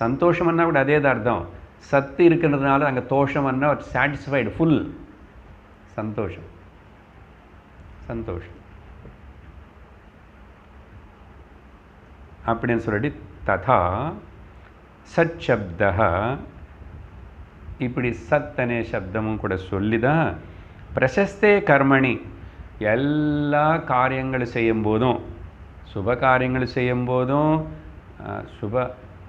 சந்தோஷம்னா கூட அதே தான் அர்த்தம். சத்து இருக்கிறதுனால அங்கே தோஷம்னா சாட்டிஸ்ஃபைடு, ஃபுல் சந்தோஷம். அப்படின்னு சொல்லிட்டு ததா சத் சப்த, இப்படி சத் அனே சப்தமும் கூட சொல்லி தான் பிரசஸ்தே கர்மணி, எல்லா காரியங்கள் செய்யும்போதும், சுப காரியங்கள் செய்யும்போதும்,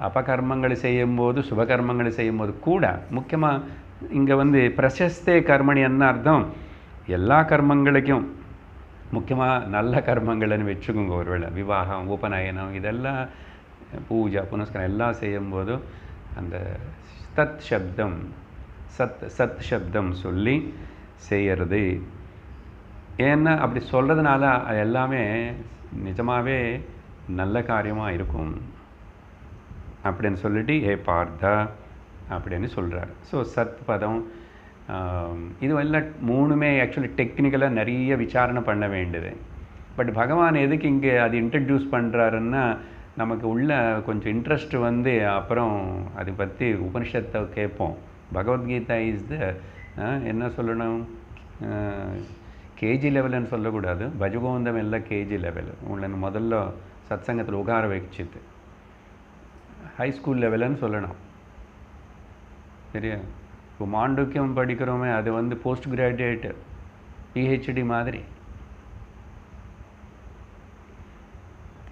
அபகர்மங்கள் செய்யும்போது, சுபகர்மங்கள் செய்யும்போது கூட, முக்கியமாக இங்கே பிரசஸ்தே கர்மணி என்ன அர்த்தம், எல்லா கர்மங்களுக்கும் முக்கியமாக நல்ல கர்மங்கள்னு வச்சுக்கோங்க. ஒருவேளை விவாகம், உபநயனம், இதெல்லாம் பூஜா புனஸ்காரம் எல்லாம் செய்யும்போதும் அந்த சத் சப்தம் சொல்லி செய்கிறது. ஏன்னா அப்படி சொல்கிறதுனால அது எல்லாமே நிஜமாகவே நல்ல காரியமாக இருக்கும் அப்படின்னு சொல்லிட்டு ஹே பார்த்தா அப்படின்னு சொல்கிறார். ஸோ சத் பதம் இது எல்லாம் மூணுமே ஆக்சுவலி டெக்னிக்கலாக நிறைய விசாரணை பண்ண வேண்டியது. பட் பகவான் எதுக்கு இங்கே அது இன்ட்ரடியூஸ் பண்ணுறாருன்னா, நமக்கு உள்ள கொஞ்சம் இன்ட்ரெஸ்ட் அப்புறம் அதை பற்றி உபனிஷத்தை கேட்போம். பகவத்கீதா இஸ் த என்ன சொல்லணும், கேஜி லெவல்னு சொல்லக்கூடாது, பஜகோந்தம் எல்லாம் கேஜி லெவல். உங்களை முதல்ல சத்சங்கத்தில் உட்கார வச்சுது ஹை ஸ்கூல் லெவலுன்னு சொல்லணும். சரியா? இப்போ மாண்டூக்கியம் படிக்கிறோமே, அது போஸ்ட் கிராஜுவேட்டு பிஹெச்டி மாதிரி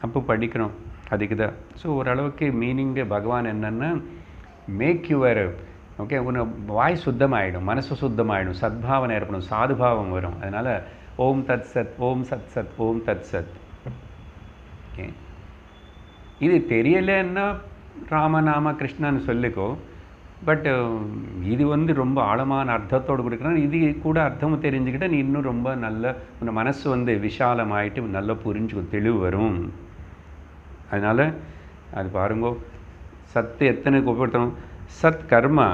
அப்போ படிக்கிறோம். அதுக்கு தான். ஸோ ஓரளவுக்கு மீனிங்கு பகவான் என்னென்னா, மேக் யுவர் ஓகே உன்னை வாய் சுத்தமாகிடும், மனசு சுத்தமாகிடும், சத்பாவனை ஏற்படும், சாதுபாவம் வரும். அதனால் ஓம் தத் சத், ஓம் சத் சத், ஓம் தத் சத். ஓகே, இது தெரியலன்னா ராமநாம கிருஷ்ணன்னு சொல்லிக்கோ. பட் இது ரொம்ப ஆழமான அர்த்தத்தோடு கொடுக்குறேன். இது கூட அர்த்தமும் தெரிஞ்சுக்கிட்ட நீ இன்னும் ரொம்ப நல்ல உன் மனசு விஷாலமாயிட்டு நல்லா புரிஞ்சு தெளிவு வரும். அதனால் அது பாருங்கோ, சத்து எத்தனை உபயோகப்படுத்தணும். சத் கர்மா,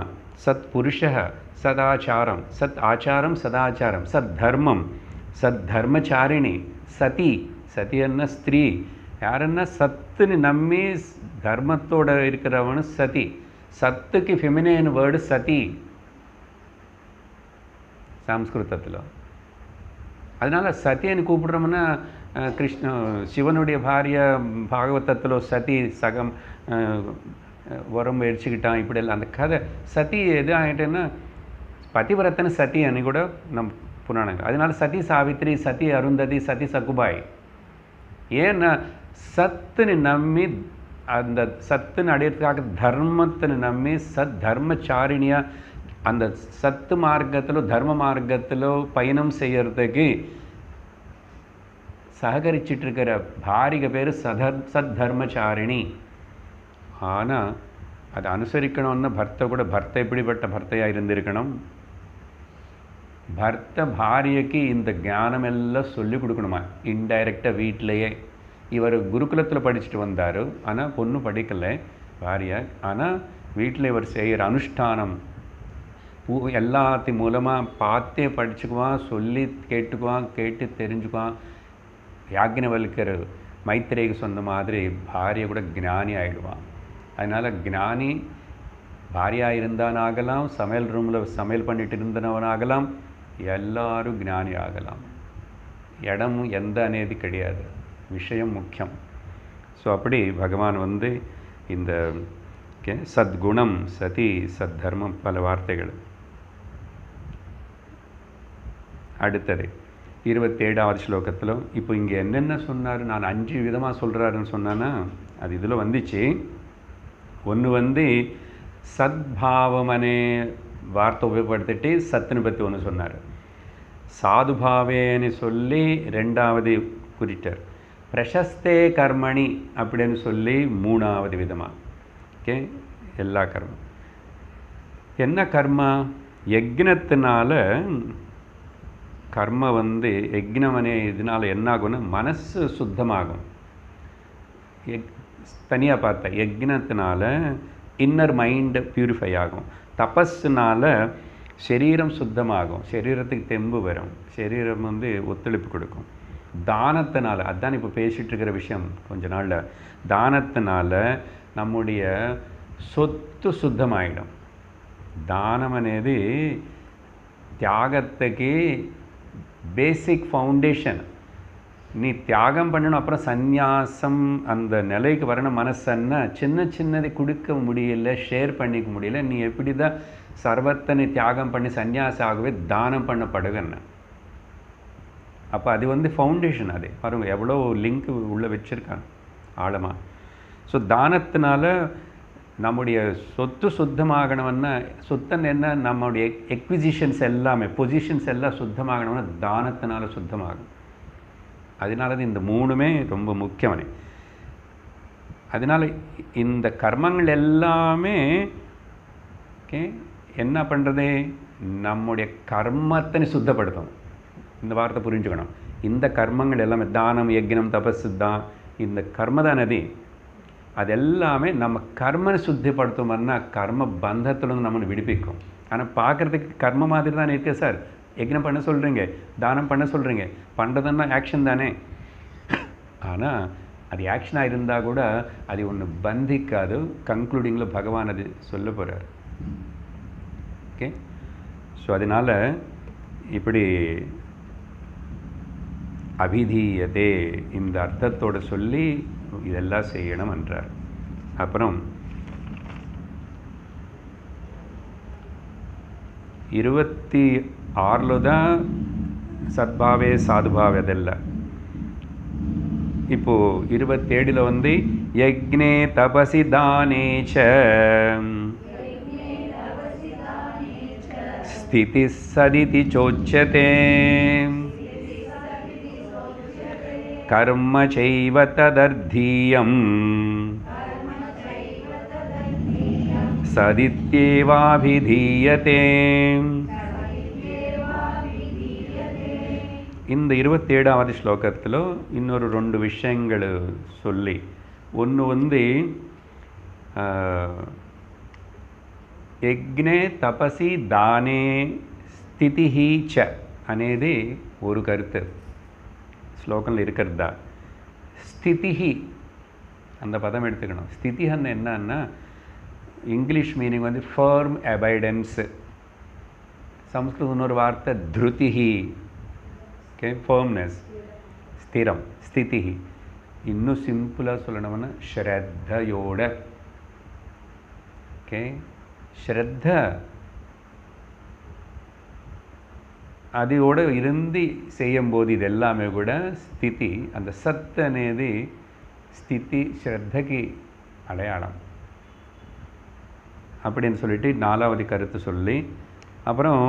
சத் புருஷ, சதாச்சாரம், சத் ஆச்சாரம், சதாச்சாரம், சத் தர்மம், சத் தர்மச்சாரிணி, சதி, சதியன்னா ஸ்திரீ, யாருன்னா சத்துன்னு நம்பி தர்மத்தோடு இருக்கிறவனு சதி. சத்துக்கு ஃபெமினைன் வேர்டு சதி சம்ஸ்கிருதத்தில். அதனால் சத்தியன்னு கூப்பிடுறோம்னா சிவனுடைய பாரிய பாகவதத்தில் சதி சகம் உரம் எரிச்சுக்கிட்டான் இப்படியெல்லாம் அந்த கதை. சதி எது ஆகிட்டேன்னா பதிவிரத்தனை சதி அன்னி கூட நம் புராணங்கள். அதனால சதி சாவித்ரி, சதி அருந்ததி, சதி சகுபாய். ஏன்னா சத்துன்னு நம்பி அந்த சத்துன்னு அடையிறதுக்காக தர்மத்தின்னு நம்பி சத் தர்மச்சாரிணியாக அந்த சத்து மார்க்கத்திலோ தர்ம மார்க்கத்திலோ பயணம் செய்யறதுக்கு சககரிச்சிட்ருக்கிற பாரிக பேர் சத் தர்மச்சாரிணி. ஆனால் அதை அனுசரிக்கணும்னா பர்த்த எப்படிப்பட்ட பர்த்தையாக இருந்திருக்கணும். பர்த்த பாரியக்கு இந்த ஞானம் எல்லாம் சொல்லிக் கொடுக்கணுமா இன்டைரக்டாக வீட்டிலையே. இவர் குருகுலத்தில் படிச்சுட்டு வந்தார், ஆனால் பொண்ணு படிக்கலை பாரியா. ஆனால் வீட்டில் இவர் செய்கிற அனுஷ்டானம் எல்லாத்தையும் மூலமாக பார்த்தே படிச்சுக்குவான், சொல்லி கேட்டுக்குவான், கேட்டு தெரிஞ்சுக்குவான். யாக்ஞவல்கர் மைத்திரேக்கு சொன்ன மாதிரி பாரியை கூட ஞானி ஆகிடுவான். அதனால் ஞானி பாரியாக இருந்தானாகலாம், சமையல் ரூமில் சமையல் பண்ணிட்டு இருந்தவனாகலாம், எல்லாரும் ஞானி ஆகலாம். இடமும் எந்த அநேதி கிடையாது, விஷயம் முக்கியம். ஸோ அப்படி பகவான் இந்த சத்குணம், சதி, சத் தர்மம் பல வார்த்தைகள். அடுத்தது 27வது ஸ்லோகத்தில் இப்போ இங்கே என்னென்ன சொன்னார், நான் 5 விதமாக சொல்கிறாருன்னு சொன்னான்னா அது இதில் வந்துச்சு. ஒன்று சத்பாவமனே வார்த்தை உபயோகப்படுத்திட்டு சத்துன்னு பற்றி ஒன்று சொன்னார். சாதுபாவேன்னு சொல்லி 2வது குறிட்டார். பிரசஸ்தே கர்மணி அப்படின்னு சொல்லி 3வது விதமாக. ஓகே, எல்லா கர்மம் என்ன கர்மா, யக்னத்தினால கர்ம யக்னமனே இதனால் என்ன ஆகும்னா மனசு சுத்தமாகும். தனியாக பார்த்தா யக்னத்தினால இன்னர் மைண்ட் பியூரிஃபை ஆகும். தபஸ்னால சரீரம் சுத்தமாகும், சரீரத்துக்கு தெம்பு வரும், சரீரம் வந்து ஒத்துழைப்பு கொடுக்கும். தானத்தினால, அதுதான் இப்போ பேசிகிட்டு இருக்கிற விஷயம் கொஞ்ச நாளில், தானத்தினால நம்முடைய சொத்து சுத்தமாயிடும். దానం అనేది தியாகத்துக்கு பேசிக் ஃபவுண்டேஷன். நீ தியாகம் பண்ணணும், அப்புறம் சந்நியாசம் அந்த நிலைக்கு வரணும். மனசன்னா சின்ன சின்னதை கொடுக்க முடியல, ஷேர் பண்ணிக்க முடியல, நீ எப்படி தான் சர்வத்தனை தியாகம் பண்ணி சந்நியாசம் ஆகவே தானம் பண்ணப்படுகன்னு. அப்போ அது வந்து ஃபவுண்டேஷன். அது பாருங்க எவ்வளோ லிங்க் உள்ளே வச்சுருக்காங்க ஆழமாக. ஸோ தானத்தினால நம்முடைய சொத்து சுத்தமாகணும்னா, சொத்தன் என்ன, நம்முடைய எக்விசிஷன்ஸ் எல்லாமே, பொசிஷன்ஸ் எல்லாம் சுத்தமாகணும்னா தானத்தினால சுத்தமாகும். அதனால தான் இந்த மூணுமே ரொம்ப முக்கியமான. அதனால் இந்த கர்மங்கள் எல்லாமே ஓகே என்ன பண்ணுறது, நம்முடைய கர்மத்தை சுத்தப்படுத்தும். இந்த வார்த்தை புரிஞ்சுக்கணும். இந்த கர்மங்கள் எல்லாமே தானம், யஜ்ஞம், தபஸு தான், இந்த கர்மதானதி அதெல்லாமே நம்ம கர்மனை சுத்திப்படுத்தும்னா கர்ம பந்தத்துலேருந்து நம்மளை விடுவிக்கும். ஆனால் பார்க்குறதுக்கு கர்ம மாதிரி தானே இருக்குது சார். யஜ்ஞம் பண்ண சொல்கிறீங்க, தானம் பண்ண சொல்கிறீங்க, பண்ணுறதுன்னா ஆக்ஷன் தானே. ஆனால் அது ஆக்ஷனாக இருந்தால் கூட அது ஒன்று பந்திக்காது. கன்க்ளூடிங்கில் பகவான் அது சொல்ல போகிறார். ஓகே, ஸோ அதனால் இப்படி அபிதீயதே இந்த அர்த்தத்தோடு சொல்லி இதெல்லாம் செய்யணும் என்றார். அப்புறம் 26 தான் சத்பாவே சாதுபாவே அதெல்லாம். இப்போது 27 வந்து யக்ஞே தபசி தானேச்ச ஸ்திதி சதிதி சோச்சதே கர்ம சைவ ததர்த்தீயம் சதித்யேவாபிதீயதே. இந்த 27வது ஸ்லோகத்தில் இன்னொரு 2 விஷயங்கள் சொல்லி, ஒன்று வந்து యజ్ఞే తపసి దానే స్థితి చ అనేది ஒரு கருத்து ஸ்லோகத்தில் இருக்கிறதா. ஸ்திதி அந்த பதம் எடுத்துக்கணும். ஸ்திதி என்னன்னா இங்கிலீஷ் மீனிங் வந்து ஃபர்ம் அபைடன்ஸு. சம்ஸ்கிருதம் இன்னொரு வார்த்தை த்ருதிஹி. ஓகே, ஃபர்ம்னஸ், ஸ்திரம், ஸ்திதி. இன்னும் சிம்பிளாக சொல்லணும்னா ஸ்ரத்தையோட. ஓகே, ஸ்ரத்த அதோடு இருந்து செய்யும்போது இது எல்லாமே கூட ஸ்திதி. அந்த சத் అనేది ஸ்திதி ஸ்ரத்தக்கு அடையாளம் அப்படின்னு சொல்லிட்டு 4வது கருத்து சொல்லி, அப்புறம்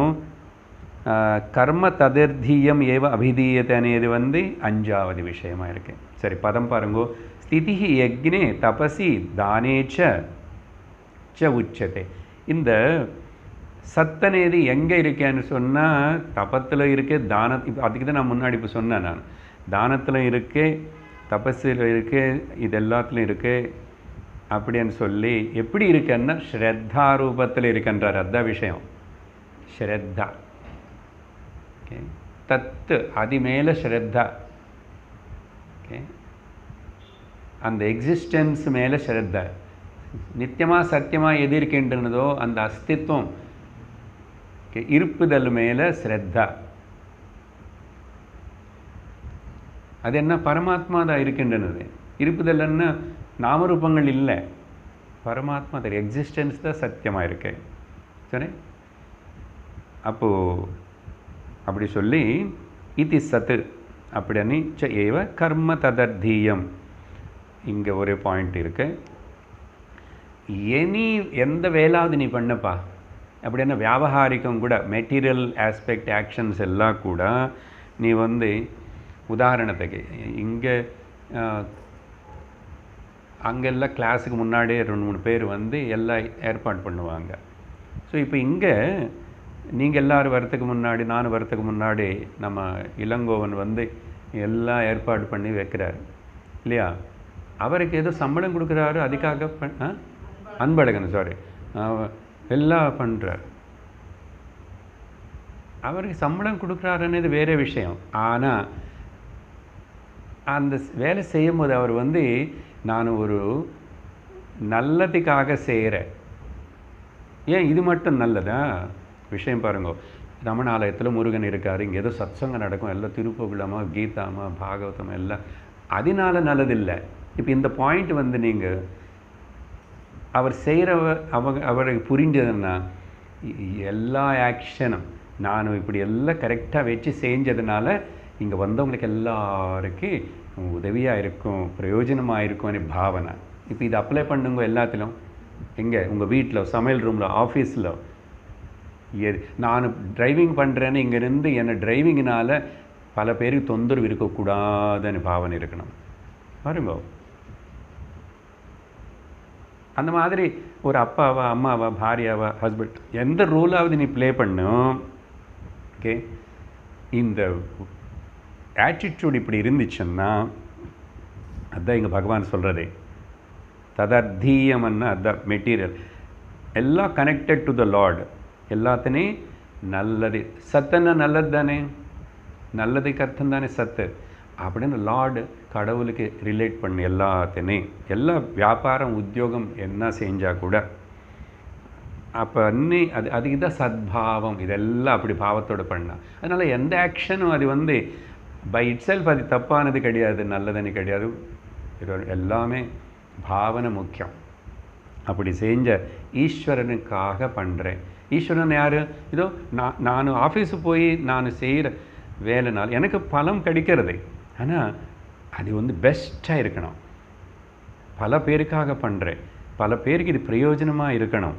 கர்ம ததர்த்தீயம் ஏவ அபிதீயத்தை అనేది வந்து 5வது விஷயமாக இருக்கு. சரி, பதம் பாருங்கோ. ஸ்திதி யக்ஞே தபசி தானேச்ச ச உச்சதே. இந்த சத் అనేది எங்கே இருக்கேன்னு சொன்னால் தபத்தில் இருக்கே, தான, அதுக்கு தான் நான் முன்னாடி இப்போ சொன்னேன். நான் தானத்தில் இருக்கே, தபஸில் இருக்கே, இது எல்லாத்துலையும் இருக்கே அப்படின்னு சொல்லி எப்படி இருக்கேன்னா ஸ்ரத்தா ரூபத்தில் இருக்கின்றார். அதுதான் விஷயம், ஸ்ரத்தா. ஓகே, தத்து அது மேலே ஸ்ரத்தா. ஓகே, அந்த எக்ஸிஸ்டன்ஸ் மேலே ஸ்ரத்தா. நித்தியமாக சத்தியமாக எது இருக்கின்றனதோ அந்த அஸ்தித்வம், இருப்புதல் மேலே ஸ்ரத்தா. அது என்ன, பரமாத்மா தான் இருக்கின்றனது. இருப்புதல்னா நாமரூபங்கள் இல்லை, பரமாத்மா தான், எக்ஸிஸ்டன்ஸ் தான் சத்தியமாக இருக்கு. சரி, அப்போது அப்படி சொல்லி இது சத்து அப்படின்னு ச ஏவ கர்ம ததர்த்தீயம். இங்கே ஒரு பாயிண்ட் இருக்கு. எந்த வேலாவது நீ பண்ணப்பா அப்படின்னா வியாபகாரிக்கம் கூட, மெட்டீரியல் ஆஸ்பெக்ட் ஆக்ஷன்ஸ் எல்லாம் கூட நீ வந்து உதாரணத்துக்கு இங்கே அங்கெல்லாம் கிளாஸுக்கு முன்னாடியே 2-3 பேர் வந்து எல்லாம் ஏற்பாடு பண்ணுவாங்க. ஸோ இப்போ இங்கே நீங்கள் எல்லோரும் வரத்துக்கு முன்னாடி, நான் வரத்துக்கு முன்னாடி நம்ம இளங்கோவன் வந்து எல்லாம் ஏற்பாடு பண்ணி வைக்கிறார் இல்லையா. அவருக்கு ஏதோ சம்பளம் கொடுக்குறாரு, அதுக்காக அன்பழகன் சாரி எல்லாம் பண்ணுறார். அவருக்கு சம்பளம் கொடுக்குறாருன்னது வேறு விஷயம். ஆனால் அந்த வேலை செய்யும்போது அவர் வந்து நான் ஒரு நல்லதுக்காக செய்கிறேன். ஏன் இது மட்டும் நல்லதா விஷயம் பாருங்க. ரமணாலயத்தில் முருகன் இருக்கார், இங்கே ஏதோ சத்சங்கம் நடக்கும், எல்லாம் திருப்புகழமா கீதாமா பாகவதம் எல்லாம், அதனால நல்லதில்லை. இப்போ இந்த பாயிண்ட் வந்து நீங்கள் அவர் செய்கிறவர் அவருக்கு புரிஞ்சதுன்னா எல்லா ஆக்ஷனும் நான் இப்படி எல்லாம் கரெக்டாக வச்சு செஞ்சதுனால இங்கே வந்தவங்களுக்கு எல்லாருக்கும் உதவியாக இருக்கும், பிரயோஜனமாக இருக்கும்னு பாவனை. இப்போ இது அப்ளை பண்ணுங்க எல்லாத்திலும். எங்கே உங்கள் வீட்டில், சமையல் ரூமில், ஆஃபீஸில். நான் டிரைவிங் பண்ணுறேன்னு இங்கேருந்து என்னை டிரைவிங்கினால் பல பேருக்கு தொந்தரவு இருக்கக்கூடாதுன்னு பாவனை இருக்கணும். பாருங்க, அந்த மாதிரி ஒரு அப்பாவா அம்மாவா பாரியாவா ஹஸ்பண்ட் எந்த ரோலாவது நீ ப்ளே பண்ணும். ஓகே, இந்த ஆட்டிடியூட் இப்படி இருந்துச்சுன்னா அதுதான் இங்கே பகவான் சொல்கிறதே. ததர்த்தீயம்னா அதுதான் மெட்டீரியல். எல்லாம் கனெக்டட் டு த லார்டு. எல்லாத்தையும் நல்லது. சத்துன்னா நல்லது தானே, நல்லதுக்கு அர்த்தம் தானே சத்து. அப்படின்னு லார்டு கடவுளுக்கு ரிலேட் பண்ணி எல்லாத்தையும், எல்லா வியாபாரம் உத்தியோகம் என்ன செஞ்சால் கூட அப்போ அதுக்கு தான் சத்பாவம். இதெல்லாம் அப்படி பாவத்தோடு பண்ணால் அதனால் எந்த ஆக்ஷனும் அது வந்து பை இட் செல்ஃப் அது தப்பானது கிடையாது, நல்லதுன்னு கிடையாது. இது எல்லாமே பாவனை முக்கியம். அப்படி செஞ்ச ஈஸ்வரனுக்காக பண்ணுறேன். ஈஸ்வரன் யார்? இதோ நான் ஆஃபீஸுக்கு போய் நான் செய்கிற வேலைனால் எனக்கு பலம் கிடைக்கிறது. ஆனால் அது வந்து பெஸ்ட்டாக இருக்கணும். பல பேருக்காக பண்ணுறேன், பல பேருக்கு இது பிரயோஜனமாக இருக்கணும்.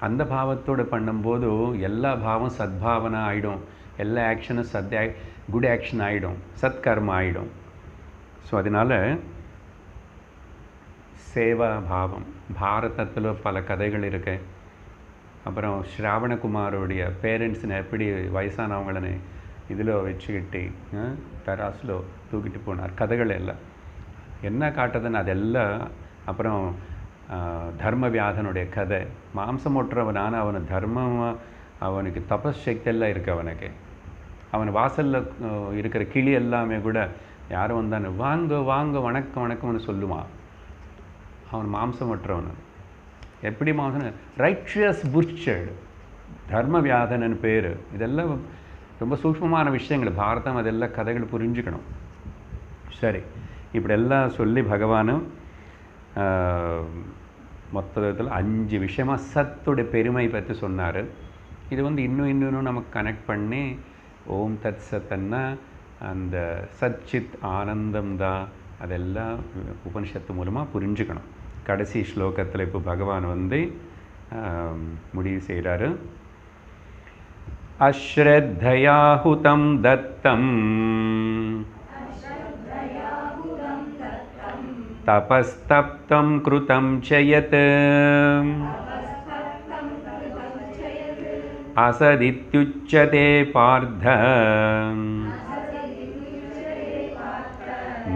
அந்த பாவத்தோடு பண்ணும்போது எல்லா பாவம் சத்பாவனை ஆகிடும். எல்லா ஆக்ஷனும் குட் ஆக்ஷன் ஆகிடும், சத்கர்மம் ஆகிடும். ஸோ அதனால் சேவா பாவம். பாரதத்தில் பல கதைகள் இருக்கு. அப்புறம் ஸ்ராவணகுமாரோடைய பேரண்ட்ஸ்னை எப்படி வயசானவங்களே இதில் வச்சுக்கிட்டு தராசில் தூக்கிட்டு போனார். கதைகள் எல்லாம் என்ன காட்டுதுன்னு அதெல்லாம். அப்புறம் தர்மவியாதனுடைய கதை. மாம்சம் ஒட்டுறவனான அவனு தர்மமாக அவனுக்கு தபஸ் சக்தி எல்லாம் இருக்குது அவனுக்கு. அவன் வாசலில் இருக்கிற கிளி எல்லாமே கூட யாரும் வந்தானு வாங்க வாங்க வணக்கம் வணக்கம்னு சொல்லுவான். அவன் மாம்சம் ஒட்டுறவன். எப்படி மாம்சம்? ரைட்ஷியஸ் புர்ச்சர்டு, தர்மவியாதனன் பேர். இதெல்லாம் ரொம்ப சூக்ஷ்மமான விஷயங்கள். பாரதம் அதெல்லாம் கதைகள் புரிஞ்சுக்கணும். சரி, இப்படியெல்லாம் சொல்லி பகவானும் மொத்தத்தில் 5 விஷயமாக சத்துடைய பெருமை பற்றி சொன்னார். இது வந்து இன்னும் நமக்கு கனெக்ட் பண்ணி ஓம் தத் சத்தன்னா அந்த சச்சித் ஆனந்தம் தான், அதெல்லாம் உபனிஷத்து மூலமாக புரிஞ்சுக்கணும். கடைசி ஸ்லோகத்தில் இப்போ பகவான் வந்து முடிவு செய்கிறாரு. அஸ்ரத்தயாஹுதம் தத்தம் தபஸ்தப்தம் கிருதம் சயத் அசதித்யுச்யதே பார்த்த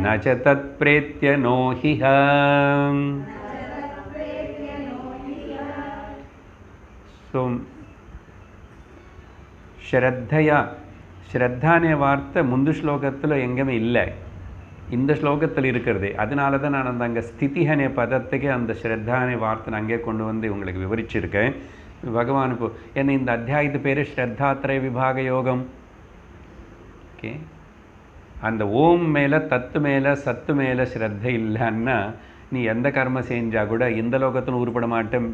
ந ச தத் ப்ரேத்ய நோஹிஹ. ஸோ ஸ்ரத்தானே வார்த்தை முந்து ஸ்லோகத்தில் எங்கேயுமே இல்லை, இந்த ஸ்லோகத்தில் இருக்கிறது. அதனால தான் நான் அந்த அங்கே ஸ்திதிஹனே பதத்துக்கு அந்த ஸ்ரத்தானே வார்த்தை நான் அங்கே கொண்டு வந்து உங்களுக்கு விவரிச்சிருக்கேன். பகவான் இப்போ என்ன இந்த அத்தியாயத்து பேர் ஸ்ரத்தாத்ரய விபாக யோகம். ஓகே, அந்த ஓம் மேலே தத்து மேலே சத்து மேலே ஸ்ரத்தை இல்லைன்னா நீ எந்த கர்ம செஞ்சால் கூட இந்த லோகத்தில் உருப்பட மாட்டேன்,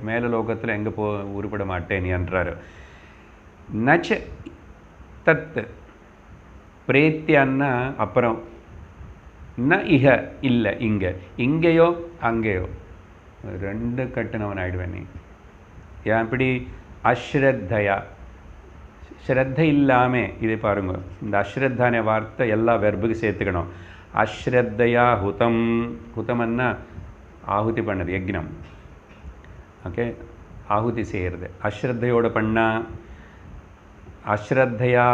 மேலே லோகத்தில் எங்கே உருப்பட மாட்டேன் நீ என்றார். நச்ச தத்து பிரேத்தியன்னா அப்புறம் ந இஹ இல்லை, இங்கேயோ அங்கேயோ ரெண்டு கட்டுனவன் ஆகிடுவேன் நீ. ஏன் இப்படி? அஸ்ரத்தையா, ஸ்ரத்தை இல்லாமல். இதை பாருங்க, இந்த அஸ்ரத்தான வார்த்தை எல்லா வெர்புக்கு சேர்த்துக்கணும். அஸ்ரத்தையா ஹுதம். ஹுதம்னா ஆகுதி பண்ணது, யக்னம். ஓகே, ஆகுதி செய்கிறது. அஸ்ரத்தையோடு பண்ணால். அஸ்ரத்தையா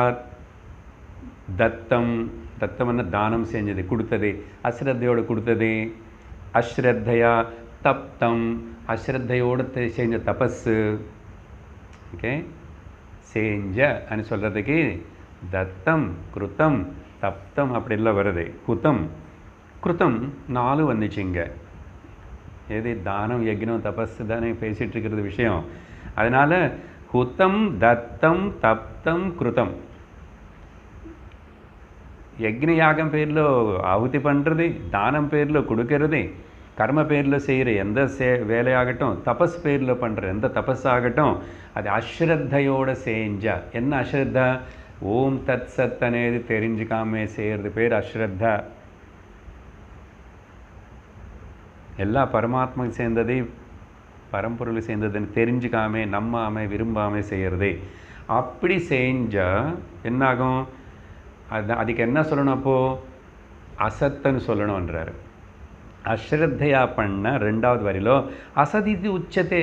தத்தம். தத்தம்னா தானம் செஞ்சது, கொடுத்தது. அஸ்ரத்தையோடு கொடுத்தது. அஸ்ரத்தையா தப்தம். அஸ்ரத்தையோடு செஞ்ச தபஸு. ஓகே, செஞ்ச అని சொல்கிறதுக்கு தத்தம் கிருத்தம் தப்தம் அப்படிலாம் வருது. ஹுதம் கிருத்தம் 4 வந்துச்சுங்க. எது தானம் யக்னம் தபஸ் தானே பேசிகிட்டு இருக்கிறது விஷயம். அதனால் ஹுதம் தத்தம் தப்தம் கிருத்தம். யக்ன யாகம் பேரில் ஆಹುತಿ பண்ணுறது, தானம் பேரில் கொடுக்கறது, கர்ம பேரில் செய்கிற எந்த வேலையாகட்டும், தபஸ் பேரில் பண்ணுற எந்த தபஸ் ஆகட்டும், அது அஸ்ரத்தையோடு செஞ்சா. என்ன அஸ்ரத்தா? ஓம் தத் சத் అనేది தெரிஞ்சுக்காமே செய்கிறது பேர் அஸ்ரத்தா. எல்லா பரமாத்மாவுக்கு சேர்ந்ததே பரம்பொருள் சேர்ந்ததுன்னு தெரிஞ்சுக்காமே நம்பாமல் விரும்பாமல் செய்கிறது. அப்படி செஞ்சால் என்னாகும்? அதுக்கு என்ன சொல்லணும்? அப்போது அசத்துன்னு சொல்லணுன்றார். அஸ்ரத்தையா பண்ண 2வது வரியிலோ அசத் இது உச்சத்தே,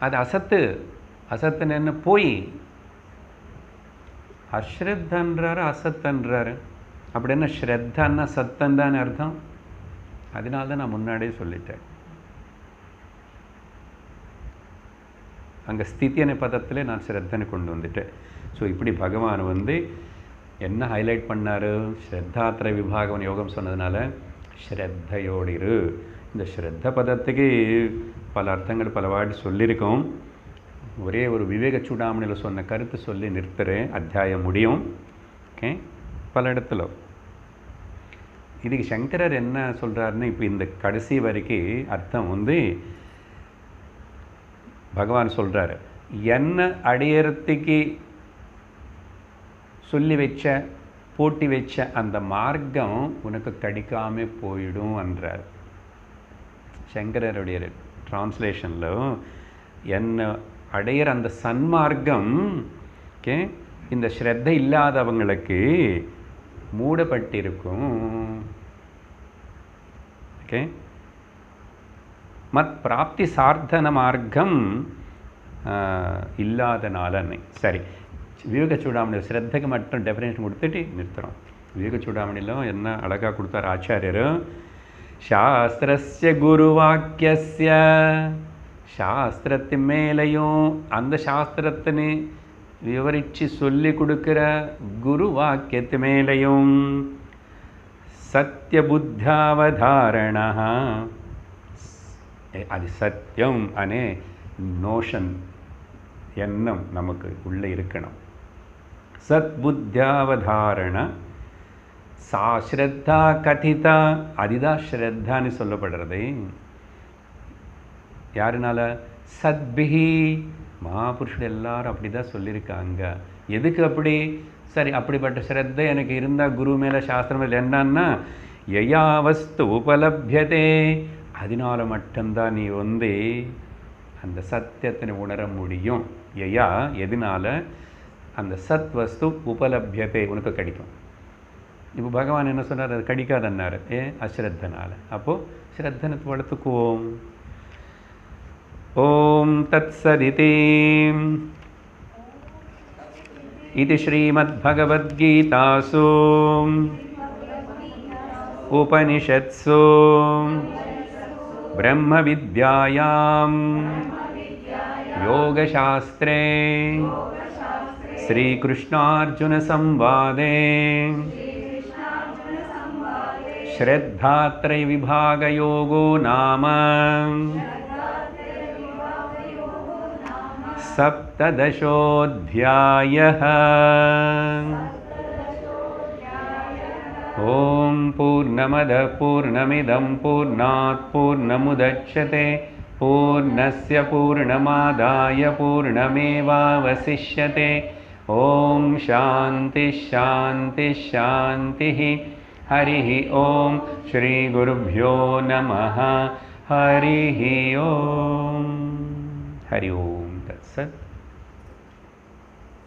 அது அசத்து. அசத்துன்னு என்ன? போய். அஸ்ரத்தன்றாரு அசத்தன்றாரு. அப்படி என்ன ஸ்ரத்தான்னா சத்தந்தான்னு அர்த்தம். அதனால தான் நான் முன்னாடியே சொல்லிட்டேன். அங்கே ஸ்திதி அనే பதத்தில் நான் ஸ்ரத்தனை கொண்டு வந்துட்டேன். ஸோ இப்படி பகவான் என்ன ஹைலைட் பண்ணார்? ஸ்ரத்தாத்திர விபாகம் யோகம் சொன்னதுனால ஸ்ரத்தையோடு இரு. இந்த ஸ்ரத்த பதத்துக்கு பல அர்த்தங்கள் பல வாட்டி சொல்லியிருக்கோம். ஒரே ஒரு விவேக சூடாமணியில் சொன்ன கருத்து சொல்லி நிறுத்துகிறேன். அத்தியாயம் முடியும். ஓகே, பல இடத்துல இதுக்கு சங்கரர் என்ன சொல்கிறாருன்னு இப்போ இந்த கடைசி வரைக்கும் அர்த்தம் பகவான் சொல்கிறார், என்ன அடையறதுக்கு சொல்லி வச்ச போட்டி வச்ச அந்த மார்க்கம் உனக்கு கிடைக்காம போயிடும் என்றார். சங்கரருடைய டிரான்ஸ்லேஷனில் என்ன அடையிற அந்த சன்மார்க்கம் ஓகே இந்த ஸ்ரத்தை இல்லாதவங்களுக்கு மூடப்பட்டிருக்கும். ஓகே, மத் பிராப்தி சார்த்தன மார்க்கம் இல்லாதனாலன்னு. சரி, விவேக சூடாமணியில் ஸ்ரத்தைக்கு மட்டும் டெஃபினேஷன் கொடுத்துட்டு நிறுத்துகிறோம். விவேக சூடாமணியில் என்ன அழகாக கொடுத்தார் ஆச்சாரியர்? சாஸ்திரஸ்ய குருவாக்கியஸ்ய, சாஸ்திரத்தின் மேலையும் அந்த சாஸ்திரத்தினை விவரித்து சொல்லி கொடுக்குற குரு வாக்கியத்து மேலையும் சத்திய புத்தாவதாரணா, அது சத்தியம் அனே நோஷன் எண்ணம் நமக்கு உள்ளே இருக்கணும். சத் புத்தியாவதாரண சா ஸ்ரத்தா கதிதா, அதுதான் ஸ்ரத்தான்னு சொல்லப்படுறது. யாருனால? சத்பிஹி, மகாபுருஷர் எல்லாரும் அப்படி தான் சொல்லியிருக்காங்க. எதுக்கு அப்படி? சரி, அப்படிப்பட்ட ஸ்ரத்தை எனக்கு இருந்தால் குரு மேலே சாஸ்திரம் மேலே என்னன்னா யயா வஸ்து உபலப்யதே, அதனால மட்டும்தான் நீ அந்த சத்தியத்தினை உணர முடியும். யயா, எதனால? அந்த சத் வஸ்து உபலப்யதே, உனக்கு கிடைக்கும். இப்போ பகவான் என்ன சொன்னார்? அது கிடைக்காதன்னார். அஸ்ரத்தனால. அப்போது ஸ்ரத்தனை வளர்த்துக்குவோம். ஓம் தத் சதிதி இது ஸ்ரீமத்பகவத்கீதாசு உபனிஷத்சு ब्रह्म विद्यायां योगशास्त्रे श्रीकृष्णार्जुन संवादे श्रद्धात्रय विभाग योगो नाम सप्तदशोऽध्यायः। ओम पूर्णमदः पूर्णमिदं पूर्णात् पूर्णमुदच्यते पूर्णस्य पूर्णमादाय पूर्णमेवावशिष्यते। ओम शांति शांति शांतिः। हरिः ओम श्री गुरुभ्यो नमः। हरिः ओम। हरि ओम तत्सत्।